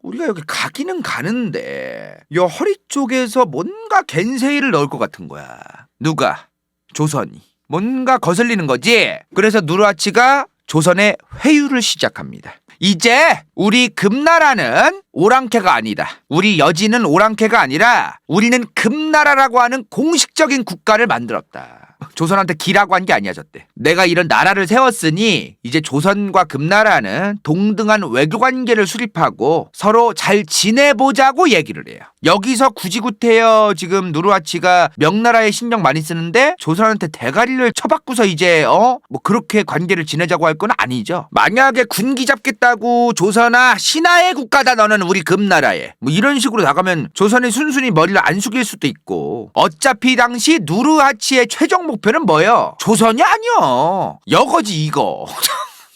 우리가 여기 가기는 가는데 요 허리 쪽에서 뭔가 겐세이를 넣을 것 같은 거야. 누가? 조선이. 뭔가 거슬리는 거지. 그래서 누르하치가 조선의 회유를 시작합니다. 이제 우리 금나라는 오랑캐가 아니다. 우리 여진은 오랑캐가 아니라 우리는 금나라라고 하는 공식적인 국가를 만들었다. 조선한테 기라고 한 게 아니야, 저때. 내가 이런 나라를 세웠으니 이제 조선과 금나라는 동등한 외교관계를 수립하고 서로 잘 지내보자고 얘기를 해요. 여기서 구지구태여 지금 누르하치가 명나라에 신경 많이 쓰는데 조선한테 대가리를 쳐박고서 이제 뭐 그렇게 관계를 지내자고 할 건 아니죠. 만약에 군기 잡겠다고 조선아 신하의 국가다 너는 우리 금나라에 뭐 이런 식으로 나가면 조선이 순순히 머리를 안 숙일 수도 있고 어차피 당시 누르하치의 최종 목표는 뭐예요? 조선이 아니요. 여거지 이거.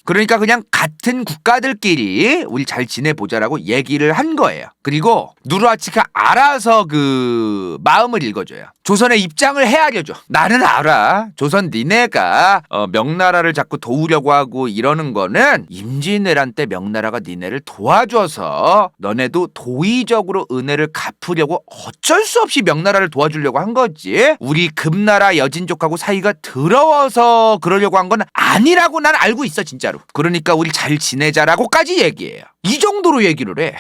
그러니까 그냥 같은 국가들끼리 우리 잘 지내보자라고 얘기를 한 거예요. 그리고 누르하치가 알아서 그 마음을 읽어줘요. 조선의 입장을 헤아려줘. 나는 알아. 조선 니네가 명나라를 자꾸 도우려고 하고 이러는 거는 임진왜란 때 명나라가 니네를 도와줘서 너네도 도의적으로 은혜를 갚으려고 어쩔 수 없이 명나라를 도와주려고 한 거지. 우리 금나라 여진족하고 사이가 더러워서 그러려고 한 건 아니라고 난 알고 있어, 진짜로. 그러니까 우리 잘 지내자라고까지 얘기해요. 이 정도로 얘기를 해.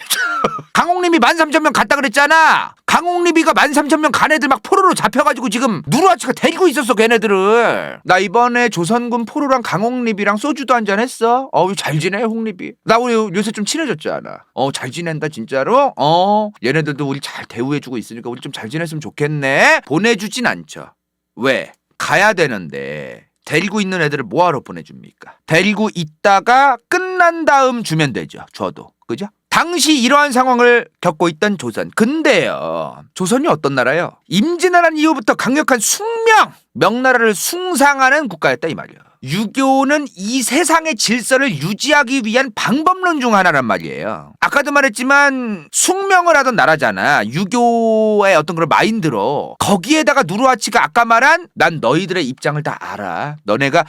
강홍림이 13,000명 갔다 그랬잖아. 강홍림이가 13,000명 간 애들 막 포로로 잡혀가지고 지금 누르하치가 데리고 있었어, 걔네들을. 나 이번에 조선군 포로랑 강홍림이랑 소주도 한잔 했어. 잘 지내, 홍림이. 나 우리 요새 좀 친해졌잖아. 잘 지낸다, 진짜로. 얘네들도 우리 잘 대우해주고 있으니까 우리 좀 잘 지냈으면 좋겠네. 보내주진 않죠. 왜? 가야 되는데 데리고 있는 애들을 뭐하러 보내줍니까? 데리고 있다가 끝난 다음 주면 되죠. 줘도. 그죠? 당시 이러한 상황을 겪고 있던 조선. 근데요, 조선이 어떤 나라예요? 임진왜란 이후부터 강력한 숙명, 명나라를 숭상하는 국가였다 이 말이에요. 유교는 이 세상의 질서를 유지하기 위한 방법론 중 하나란 말이에요. 아까도 말했지만 숙명을 하던 나라잖아. 유교의 어떤 그런 마인드로. 거기에다가 누르하치가 아까 말한 난 너희들의 입장을 다 알아. 너네가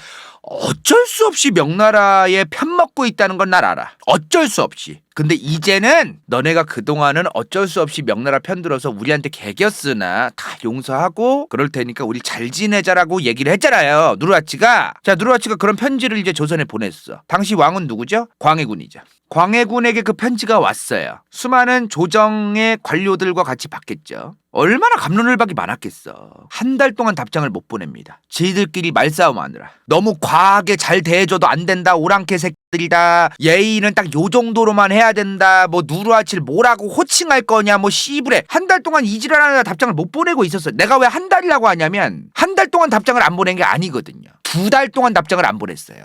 어쩔 수 없이 명나라에 편먹고 있다는 건 날 알아. 어쩔 수 없이. 근데 이제는 너네가 그동안은 어쩔 수 없이 명나라 편들어서 우리한테 개겼으나 다 용서하고 그럴 테니까 우리 잘 지내자라고 얘기를 했잖아요, 누르하치가. 자, 누르하치가 그런 편지를 이제 조선에 보냈어. 당시 왕은 누구죠? 광해군이죠. 광해군에게 그 편지가 왔어요. 수많은 조정의 관료들과 같이 받겠죠. 얼마나 갑론을박이 많았겠어. 한 달 동안 답장을 못 보냅니다. 지들끼리 말싸움하느라. 너무 과하게 잘 대해줘도 안 된다. 오랑캐 새끼들이다. 예의는 딱 요 정도로만 해야 된다. 뭐 누르하치를 뭐라고 호칭할 거냐. 뭐 씨부레. 한 달 동안 이지랄하느라 답장을 못 보내고 있었어요. 내가 왜 한 달이라고 하냐면 한 달 동안 답장을 안 보낸 게 아니거든요. 2달 동안 답장을 안 보냈어요.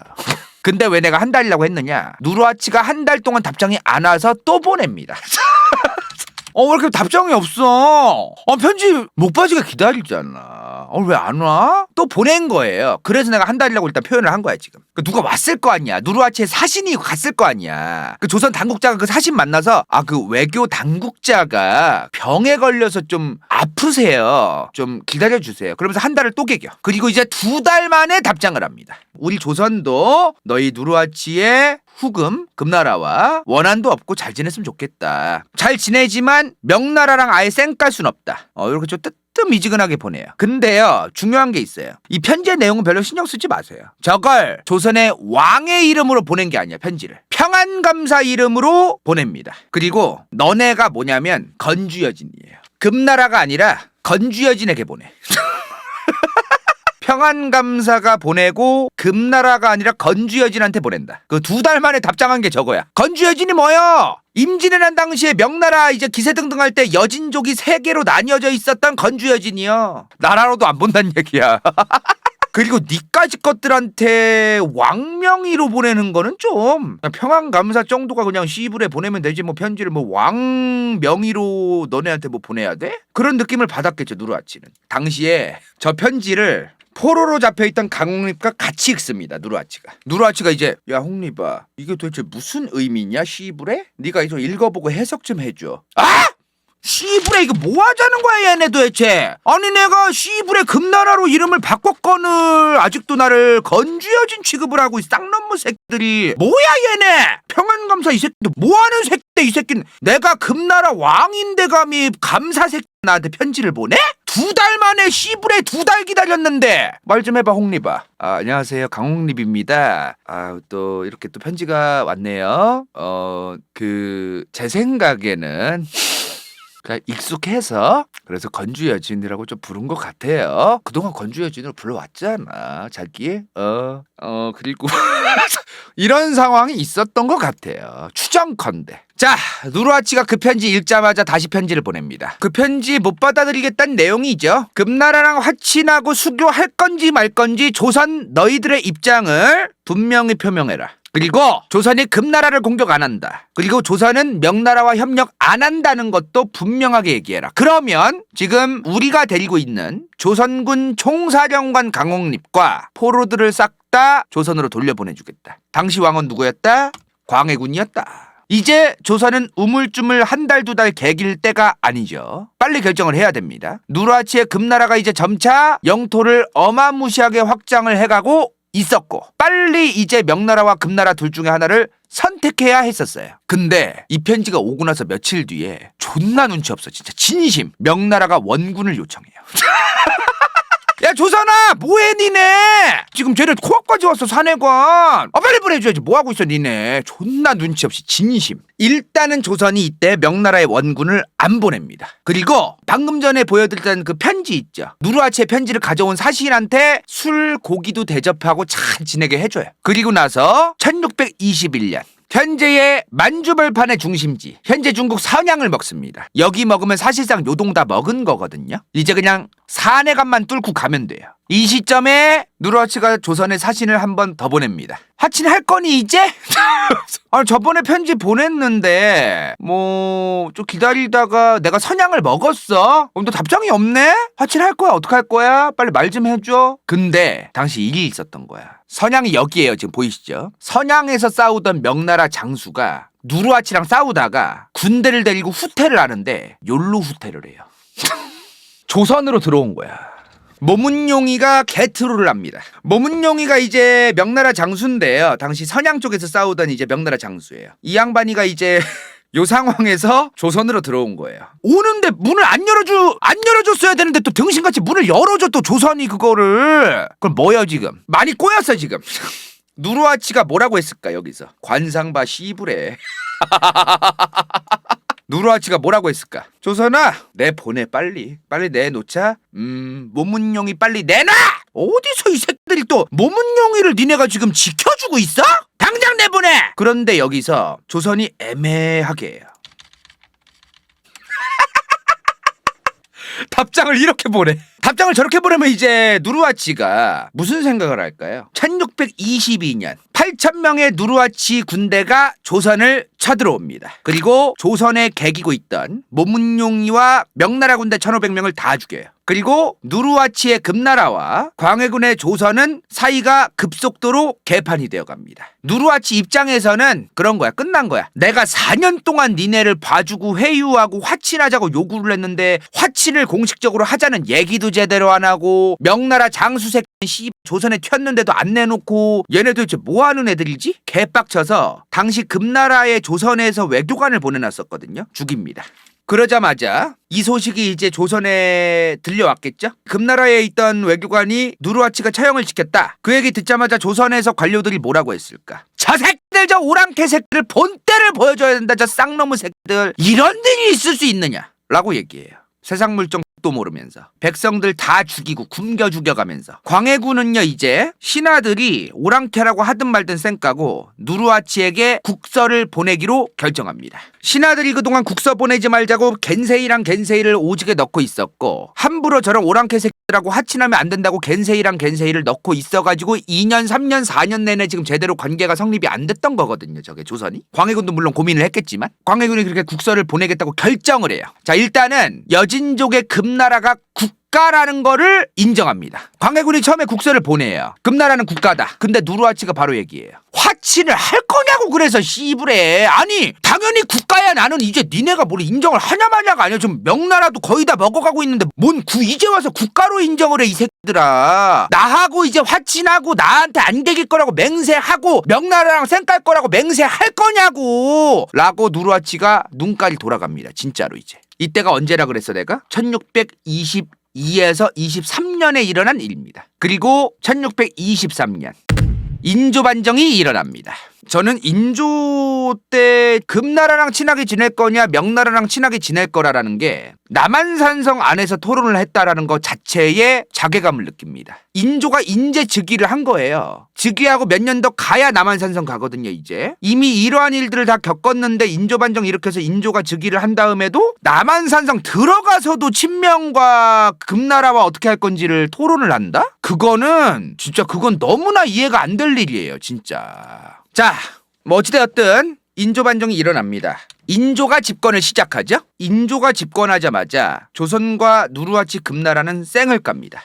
근데 왜 내가 한 달이라고 했느냐? 누르하치가 한 달 동안 답장이 안 와서 또 보냅니다. 왜 이렇게 답장이 없어? 편지 목바지가 기다리잖아. 왜 안 와? 또 보낸 거예요. 그래서 내가 한 달이라고 일단 표현을 한 거야 지금. 누가 왔을 거 아니야. 누르하치의 사신이 갔을 거 아니야. 그 조선 당국자가 그 사신 만나서 그 외교 당국자가 병에 걸려서 좀 아프세요. 좀 기다려주세요. 그러면서 한 달을 또 개겨. 그리고 이제 2달 만에 답장을 합니다. 우리 조선도 너희 누르하치의 후금 금나라와 원한도 없고 잘 지냈으면 좋겠다. 잘 지내지만 명나라랑 아예 쌩깔 순 없다. 이렇게 좀 뜨미지근하게 보내요. 근데요, 중요한 게 있어요. 이 편지의 내용은 별로 신경 쓰지 마세요. 저걸 조선의 왕의 이름으로 보낸 게 아니야. 편지를 평안감사 이름으로 보냅니다. 그리고 너네가 뭐냐면 건주여진이에요. 금나라가 아니라 건주여진에게 보내. 평안감사가 보내고 금나라가 아니라 건주여진한테 보낸다. 그 2달 만에 답장한 게 저거야. 건주여진이 뭐요? 임진왜란 당시에 명나라 이제 기세등등할 때 여진족이 3개로 나뉘어져 있었던 건주여진이요. 나라로도 안 본다는 얘기야. 그리고 니까지 것들한테 왕명의로 보내는 거는 좀 평안감사 정도가 그냥 시불에 보내면 되지 뭐 편지를 뭐 왕명의로 너네한테 뭐 보내야 돼? 그런 느낌을 받았겠죠 누르하치는. 당시에 저 편지를 포로로 잡혀있던 강홍립과 같이 읽습니다. 누르하치가 이제 야 홍립아 이게 도대체 무슨 의미냐 시불에? 네가 좀 읽어보고 해석 좀 해줘. 시불에 이거 뭐 하자는 거야 얘네 도대체. 아니 내가 시불에 금나라로 이름을 바꿨거늘 아직도 나를 건주여진 취급을 하고 이 쌍놈무 새끼들이 뭐야 얘네. 평안감사 이 새끼들 뭐하는 새끼인데 이 새끼는. 내가 금나라 왕인데 감히 감사 새끼 나한테 편지를 보내? 2달 만에 시불에 2달 기다렸는데. 말 좀 해봐 홍립아. 안녕하세요 강홍립입니다. 또 이렇게 또 편지가 왔네요. 제 생각에는 익숙해서 그래서 건주여진이라고 좀 부른 것 같아요. 그동안 건주여진으로 불러왔잖아 자기. 그리고 이런 상황이 있었던 것 같아요. 추정컨대. 자, 누르하치가 그 편지 읽자마자 다시 편지를 보냅니다. 그 편지 못 받아들이겠다는 내용이죠. 금나라랑 화친하고 수교할 건지 말 건지 조선 너희들의 입장을 분명히 표명해라. 그리고 조선이 금나라를 공격 안 한다. 그리고 조선은 명나라와 협력 안 한다는 것도 분명하게 얘기해라. 그러면 지금 우리가 데리고 있는 조선군 총사령관 강홍립과 포로들을 싹 다 조선으로 돌려보내주겠다. 당시 왕은 누구였다? 광해군이었다. 이제 조선은 우물쭈물 1달 2달 개길 때가 아니죠. 빨리 결정을 해야 됩니다. 누르하치의 금나라가 이제 점차 영토를 어마무시하게 확장을 해가고 있었고 빨리 이제 명나라와 금나라 둘 중에 하나를 선택해야 했었어요. 근데 이 편지가 오고 나서 며칠 뒤에 존나 눈치 없어 진짜 진심 명나라가 원군을 요청해요. 야 조선아 뭐해 니네 지금 쟤네 코앞까지 왔어 사내관. 빨리 보내줘야지 뭐하고 있어 니네. 존나 눈치 없이 진심. 일단은 조선이 이때 명나라의 원군을 안 보냅니다. 그리고 방금 전에 보여드렸던 그 편지 있죠. 누르하치의 편지를 가져온 사신한테 술 고기도 대접하고 잘 지내게 해줘요. 그리고 나서 1621년 현재의 만주벌판의 중심지 현재 중국 선양을 먹습니다. 여기 먹으면 사실상 요동 다 먹은 거거든요. 이제 그냥 사내관만 뚫고 가면 돼요. 이 시점에 누르하치가 조선의 사신을 한 번 더 보냅니다. 화친할 거니 이제? 저번에 편지 보냈는데 좀 기다리다가 내가 선양을 먹었어. 또 답장이 없네? 화친할 거야? 어떡할 거야? 빨리 말 좀 해줘. 근데 당시 일이 있었던 거야. 선양이 여기에요. 지금 보이시죠? 선양에서 싸우던 명나라 장수가 누르하치랑 싸우다가 군대를 데리고 후퇴를 하는데 욜로 후퇴를 해요. 조선으로 들어온 거야. 모문용이가 개트로를 합니다. 모문용이가 이제 명나라 장수인데요. 당시 선양 쪽에서 싸우던 이제 명나라 장수예요. 이 양반이가 이제 요 상황에서 조선으로 들어온 거예요. 오는데 문을 안 열어줬어야 되는데 또 등신같이 문을 열어줘 또 조선이 그거를. 그럼 뭐야 지금? 많이 꼬였어 지금. 누르하치가 뭐라고 했을까 여기서? 관상바 시부래. 누르하치가 뭐라고 했을까? 조선아 내 보내 빨리 내놓자. 모문용이 빨리 내놔. 어디서 이 새끼들이 또 모문용이를 니네가 지금 지켜주고 있어? 당장 내보내. 그런데 여기서 조선이 애매하게 해요. 답장을 이렇게 보내. 답장을 저렇게 보내면 이제 누르하치가 무슨 생각을 할까요? 1622년 8,000명의 누르하치 군대가 조선을 쳐들어옵니다. 그리고 조선에 개기고 있던 모문용이와 명나라 군대 1,500명을 다 죽여요. 그리고 누르하치의 금나라와 광해군의 조선은 사이가 급속도로 개판이 되어갑니다. 누르하치 입장에서는 그런 거야. 끝난 거야. 내가 4년 동안 니네를 봐주고 회유하고 화친하자고 요구를 했는데 화친을 공식적으로 하자는 얘기도 제대로 안 하고 명나라 장수색 조선에 튀었는데도 안 내놓고 얘네 도대체 뭐하는 애들이지? 개빡쳐서 당시 금나라의 조선에서 외교관을 보내놨었거든요. 죽입니다. 그러자마자 이 소식이 이제 조선에 들려왔겠죠? 금나라에 있던 외교관이 누르하치가 처형을 시켰다. 그 얘기 듣자마자 조선에서 관료들이 뭐라고 했을까? 저 새끼들, 저 오랑캐 새끼들 본때를 보여줘야 된다. 저 쌍놈의 새끼들. 이런 일이 있을 수 있느냐? 라고 얘기해요. 세상 물정 도 모르면서 백성들 다 죽이고 굶겨 죽여가면서 광해군은요 이제 신하들이 오랑캐라고 하든 말든 쌩까고 누르하치에게 국서를 보내기로 결정합니다. 신하들이 그동안 국서 보내지 말자고 겐세이랑 겐세이를 오직에 넣고 있었고 함부로 저런 오랑캐 새끼들하고 하친하면 안 된다고 겐세이랑 겐세이를 넣고 있어가지고 2년 3년 4년 내내 지금 제대로 관계가 성립이 안 됐던 거거든요. 저게 조선이. 광해군도 물론 고민을 했겠지만 광해군이 그렇게 국서를 보내겠다고 결정을 해요. 자, 일단은 여진족의 금나라가 국가라는 거를 인정합니다. 광해군이 처음에 국서를 보내요. 금나라는 국가다. 근데 누르하치가 바로 얘기해요. 화친을 할 거냐고. 그래서 씨부래. 아니 당연히 국가야. 나는 이제 니네가 뭘 인정을 하냐 마냐가 아니야. 좀 명나라도 거의 다 먹어가고 있는데 뭔 이제 와서 국가로 인정을 해 이 새끼들아. 나하고 이제 화친하고 나한테 안 되길 거라고 맹세하고 명나라랑 쌩깔 거라고 맹세할 거냐고 라고 누르하치가 눈깔이 돌아갑니다. 진짜로 이제. 이때가 언제라 그랬어 내가? 1622에서 23년에 일어난 일입니다. 그리고 1623년 인조반정이 일어납니다. 저는 인조 때 금나라랑 친하게 지낼 거냐 명나라랑 친하게 지낼 거라는 게 남한산성 안에서 토론을 했다라는 것 자체에 자괴감을 느낍니다. 인조가 인제 즉위를 한 거예요. 즉위하고 몇 년 더 가야 남한산성 가거든요. 이제 이미 이러한 일들을 다 겪었는데 인조반정 일으켜서 인조가 즉위를 한 다음에도 남한산성 들어가서도 친명과 금나라와 어떻게 할 건지를 토론을 한다? 그거는 진짜 그건 너무나 이해가 안 될 일이에요. 진짜. 자, 뭐 어찌되었든 인조반정이 일어납니다. 인조가 집권을 시작하죠. 인조가 집권하자마자 조선과 누르하치 금나라는 쌩을 깝니다.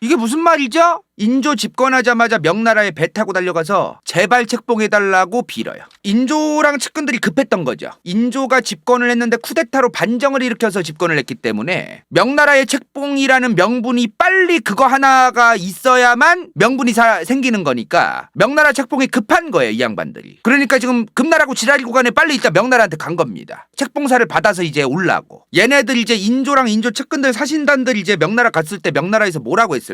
이게 무슨 말이죠? 인조 집권하자마자 명나라에 배 타고 달려가서 제발 책봉해달라고 빌어요. 인조랑 측근들이 급했던 거죠. 인조가 집권을 했는데 쿠데타로 반정을 일으켜서 집권을 했기 때문에 명나라의 책봉이라는 명분이 빨리 그거 하나가 있어야만 명분이 생기는 거니까 명나라 책봉이 급한 거예요. 이 양반들이. 그러니까 지금 금나라고 지랄이 구간에 빨리 있다 명나라한테 간 겁니다. 책봉사를 받아서 이제 올라고. 얘네들 이제 인조랑 인조 측근들 사신단들 이제 명나라 갔을 때 명나라에서 뭐라고 했을까?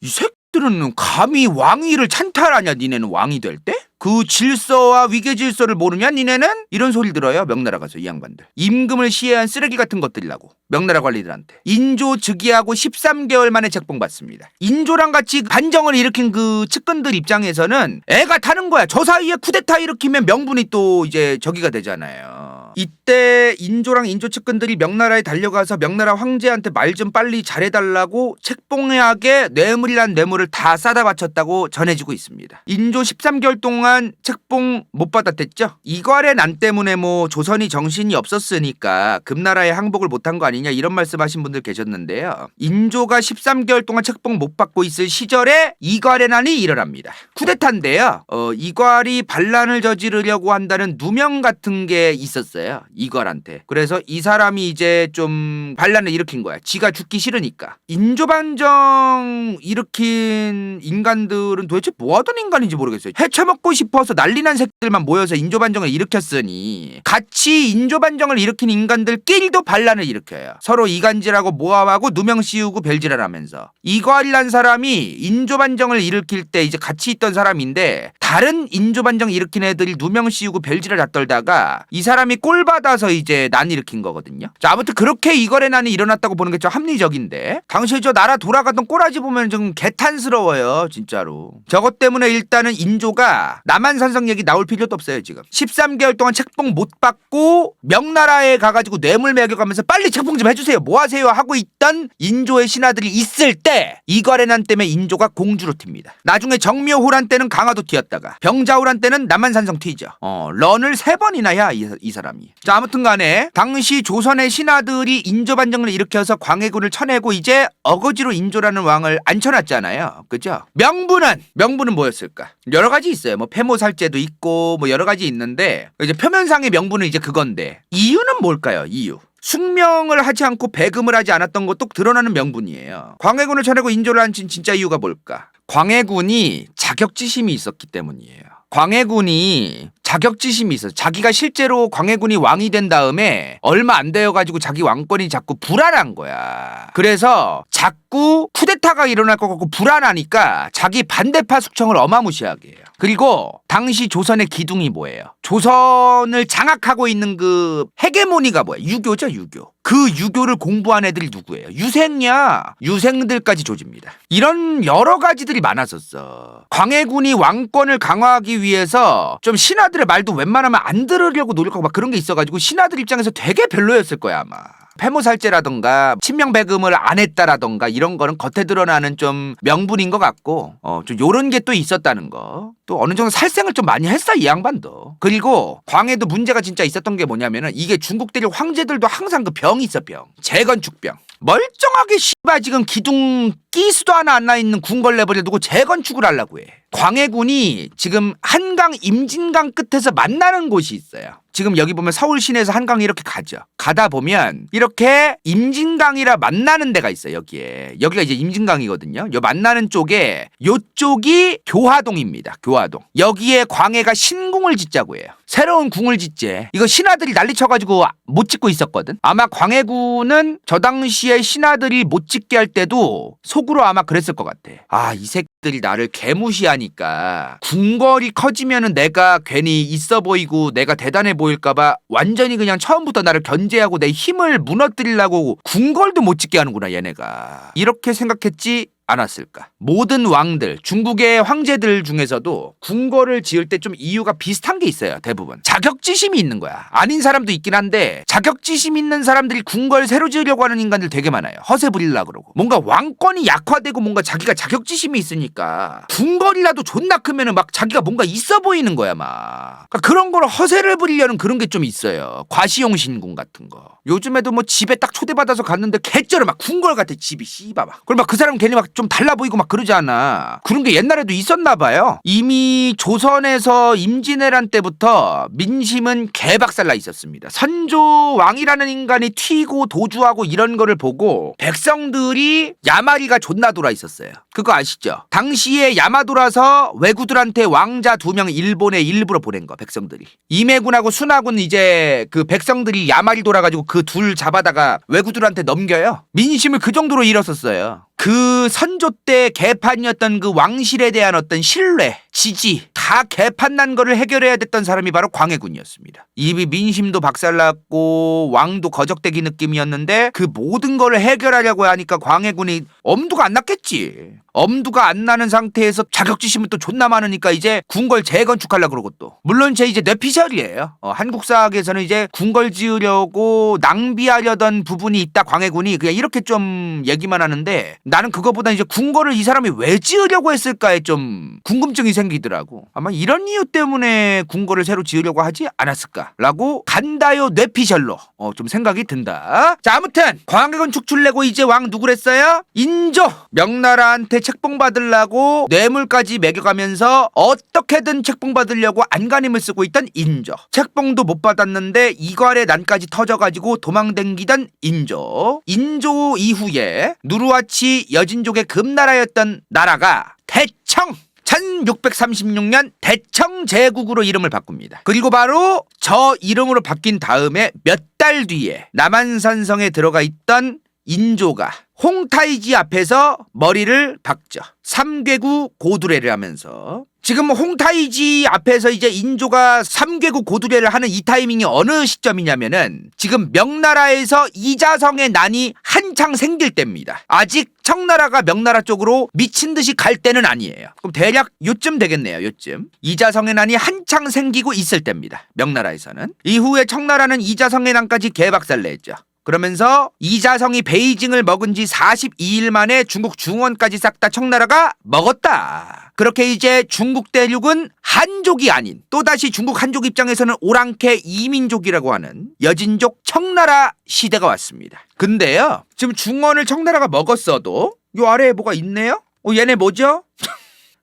이 새끼들은 감히 왕위를 찬탈하냐? 니네는 왕이 될 때? 그 질서와 위계 질서를 모르냐 니네는? 이런 소리 들어요. 명나라 가서 이 양반들. 임금을 시해한 쓰레기 같은 것들이라고. 명나라 관리들한테. 인조 즉위하고 13개월 만에 책봉받습니다. 인조랑 같이 반정을 일으킨 그 측근들 입장에서는 애가 타는 거야. 저 사이에 쿠데타 일으키면 명분이 또 이제 저기가 되잖아요. 이때 인조랑 인조 측근들이 명나라에 달려가서 명나라 황제한테 말 좀 빨리 잘해달라고 책봉하게 뇌물이란 뇌물을 다 싸다 바쳤다고 전해지고 있습니다. 인조 13개월 동안 책봉 못 받았댔죠. 이괄의 난 때문에 뭐 조선이 정신이 없었으니까 금나라에 항복을 못한 거 아니냐 이런 말씀하신 분들 계셨는데요. 인조가 13개월 동안 책봉 못 받고 있을 시절에 이괄의 난이 일어납니다. 쿠데타인데요. 이괄이 반란을 저지르려고 한다는 누명 같은 게 있었어요. 이괄한테. 그래서 이 사람이 이제 좀 반란을 일으킨 거야. 지가 죽기 싫으니까. 인조반정 일으킨 인간들은 도대체 뭐하던 인간인지 모르겠어요. 해쳐먹고 싶어서 난리난 새끼들만 모여서 인조반정을 일으켰으니 같이 인조반정을 일으킨 인간들끼리도 반란을 일으켜요. 서로 이간질하고 모함하고 누명 씌우고 별질하라면서. 이괄이란 사람이 인조반정을 일으킬 때 이제 같이 있던 사람인데 다른 인조반정 일으킨 애들이 누명 씌우고 별질을 다 떨다가 이 사람이 꼴 받아서 이제 난 일으킨 거거든요. 자, 아무튼 그렇게 이거래 난이 일어났다고 보는 게 좀 합리적인데, 당시에 저 나라 돌아가던 꼬라지 보면 좀 개탄스러워요, 진짜로. 저것 때문에 일단은 인조가 남한산성 얘기 나올 필요도 없어요. 지금 13개월 동안 책봉 못 받고 명나라에 가가지고 뇌물 매겨가면서 빨리 책봉 좀 해주세요, 뭐 하세요 하고 있던 인조의 신하들이 있을 때 이거래 난 때문에 인조가 공주로 튑니다. 나중에 정묘호란 때는 강화도 튀었다가 병자호란 때는 남한산성 튀죠. 런을 3번이나 해야 이 사람이. 자, 아무튼 간에 당시 조선의 신하들이 인조 반정을 일으켜서 광해군을 쳐내고 이제 어거지로 인조라는 왕을 앉혀놨잖아요. 그죠? 명분은 뭐였을까? 여러 가지 있어요. 뭐 폐모살제도 있고 뭐 여러 가지 있는데, 이제 표면상의 명분은 이제 그건데, 이유는 뭘까요? 이유. 숙명을 하지 않고 배금을 하지 않았던 것도 드러나는 명분이에요. 광해군을 쳐내고 인조를 앉힌 진짜 이유가 뭘까? 광해군이 자격지심이 있었기 때문이에요. 광해군이 자격지심이 있어요. 자기가 실제로 광해군이 왕이 된 다음에 얼마 안 되어가지고 자기 왕권이 자꾸 불안한 거야. 그래서 자꾸 쿠데타가 일어날 것 같고 불안하니까 자기 반대파 숙청을 어마무시하게 해요. 그리고 당시 조선의 기둥이 뭐예요? 조선을 장악하고 있는 그 헤게모니가 뭐예요? 유교죠, 유교. 그 유교를 공부한 애들이 누구예요? 유생이야. 유생들까지 조집니다. 이런 여러 가지들이 많았었어. 광해군이 왕권을 강화하기 위해서 좀 신하들의 말도 웬만하면 안 들으려고 노력하고 막 그런 게 있어가지고 신하들 입장에서 되게 별로였을 거야, 아마. 폐모살제라던가 친명배금을 안 했다라던가 이런 거는 겉에 드러나는 좀 명분인 것 같고, 좀 요런 게 또 있었다는 거. 또 어느 정도 살생을 좀 많이 했어, 이 양반도. 그리고 광해도 문제가 진짜 있었던 게 뭐냐면은, 이게 중국 대륙 황제들도 항상 그 병이 있어, 병. 재건축병. 멀쩡하게 씨발 지금 기둥 끼수도 하나 안 나 있는 궁궐레벌에 두고 재건축을 하려고 해. 광해군이 지금 한강 임진강 끝에서 만나는 곳이 있어요. 지금 여기 보면 서울 시내에서 한강이 이렇게 가죠. 가다 보면 이렇게 임진강이라 만나는 데가 있어요. 여기가 이제 임진강이거든요. 요 만나는 쪽에 요쪽이 교화동입니다. 교화동. 여기에 광해가 신궁을 짓자고 해요. 새로운 궁을 짓재. 이거 신하들이 난리 쳐가지고 못 짓고 있었거든. 아마 광해군은 저 당시에 신하들이 못 짓게 할 때도 속으로 아마 그랬을 것 같아. 아, 이 새끼들이 나를 개무시하니까 궁궐이 커지면은 내가 괜히 있어 보이고 내가 대단해 보일까봐 완전히 그냥 처음부터 나를 견제하고 내 힘을 무너뜨리려고 궁궐도 못 짓게 하는구나, 얘네가. 이렇게 생각했지 않았을까? 모든 왕들, 중국의 황제들 중에서도 궁궐을 지을 때 좀 이유가 비슷한 게 있어요. 대부분 자격지심이 있는 거야. 아닌 사람도 있긴 한데 자격지심 있는 사람들이 궁궐 새로 지으려고 하는 인간들 되게 많아요. 허세 부리려고 그러고. 뭔가 왕권이 약화되고 뭔가 자기가 자격지심이 있으니까 궁궐이라도 존나 크면은 막 자기가 뭔가 있어 보이는 거야, 막. 그러니까 그런 걸 허세를 부리려는 그런 게 좀 있어요. 과시용 신궁 같은 거. 요즘에도 뭐 집에 딱 초대받아서 갔는데 개쩔어, 막 궁궐 같아, 집이 씨바 막. 그럼 막 그 사람 괜히 막 좀 달라 보이고 막 그러지 않아. 그런 게 옛날에도 있었나 봐요. 이미 조선에서 임진왜란 때부터 민심은 개박살나 있었습니다. 선조 왕이라는 인간이 튀고 도주하고 이런 거를 보고 백성들이 야마리가 존나 돌아 있었어요. 그거 아시죠? 당시에 야마돌아서 왜구들한테 왕자 2명 일본에 일부러 보낸 거, 백성들이. 임해군하고 순하군 이제 그 백성들이 야마리 돌아가지고 그 둘 잡아다가 왜구들한테 넘겨요. 민심을 그 정도로 잃었었어요. 그 선조 때 개판이었던 그 왕실에 대한 어떤 신뢰, 지지 다 개판 난 거를 해결해야 됐던 사람이 바로 광해군이었습니다. 이미 민심도 박살났고 왕도 거적대기 느낌이었는데 그 모든 거를 해결하려고 하니까 광해군이 엄두가 안 났겠지. 엄두가 안 나는 상태에서 자격지심은 또 존나 많으니까 이제 궁궐 재건축하려고 그러고, 또 물론 제 이제 뇌피셜이에요. 한국사학에서는 이제 궁궐 지으려고 낭비하려던 부분이 있다, 광해군이. 그냥 이렇게 좀 얘기만 하는데 나는 그거보다 이제 궁궐을 이 사람이 왜 지으려고 했을까에 좀 궁금증이 생기더라고. 아마 이런 이유 때문에 궁궐을 새로 지으려고 하지 않았을까라고 간다요 뇌피셜로 좀 생각이 든다. 자, 아무튼 광해군 축출내고 이제 왕 누구랬어요? 인조. 명나라한테 책봉 받으려고 뇌물까지 매겨가면서 어떻게든 책봉 받으려고 안간힘을 쓰고 있던 인조. 책봉도 못 받았는데 이괄의 난까지 터져가지고 도망댕기던 인조. 인조 이후에 누르하치 여진족의 금나라였던 나라가 대청. 1636년 대청 제국으로 이름을 바꿉니다. 그리고 바로 저 이름으로 바뀐 다음에 몇 달 뒤에 남한산성에 들어가 있던 인조가 홍타이지 앞에서 머리를 박죠. 삼괴구 고두례를 하면서. 지금 홍타이지 앞에서 이제 인조가 삼괴구 고두례를 하는 이 타이밍이 어느 시점이냐면은 지금 명나라에서 이자성의 난이 한창 생길 때입니다. 아직 청나라가 명나라 쪽으로 미친 듯이 갈 때는 아니에요. 그럼 대략 요쯤 되겠네요. 요쯤. 이자성의 난이 한창 생기고 있을 때입니다. 명나라에서는. 이후에 청나라는 이자성의 난까지 개박살냈죠. 그러면서 이자성이 베이징을 먹은 지 42일 만에 중국 중원까지 싹 다 청나라가 먹었다. 그렇게 이제 중국 대륙은 한족이 아닌 또다시 중국 한족 입장에서는 오랑캐 이민족이라고 하는 여진족 청나라 시대가 왔습니다. 근데요, 지금 중원을 청나라가 먹었어도 요 아래에 뭐가 있네요? 얘네 뭐죠?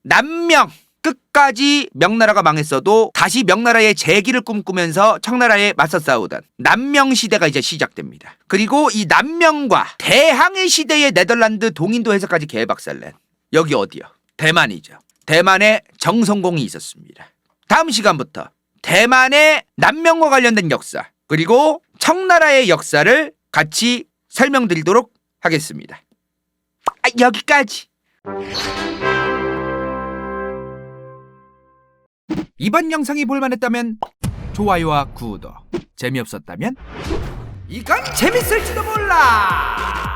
남명. 끝까지 명나라가 망했어도 다시 명나라의 재기를 꿈꾸면서 청나라에 맞서 싸우던 남명 시대가 이제 시작됩니다. 그리고 이 남명과 대항해 시대의 네덜란드 동인도에서까지 개박살낸 여기 어디요? 대만이죠. 대만에 정성공이 있었습니다. 다음 시간부터 대만의 남명과 관련된 역사 그리고 청나라의 역사를 같이 설명드리도록 하겠습니다. 여기까지. 이번 영상이 볼만했다면 좋아요와 구독, 재미없었다면 이건 재밌을지도 몰라.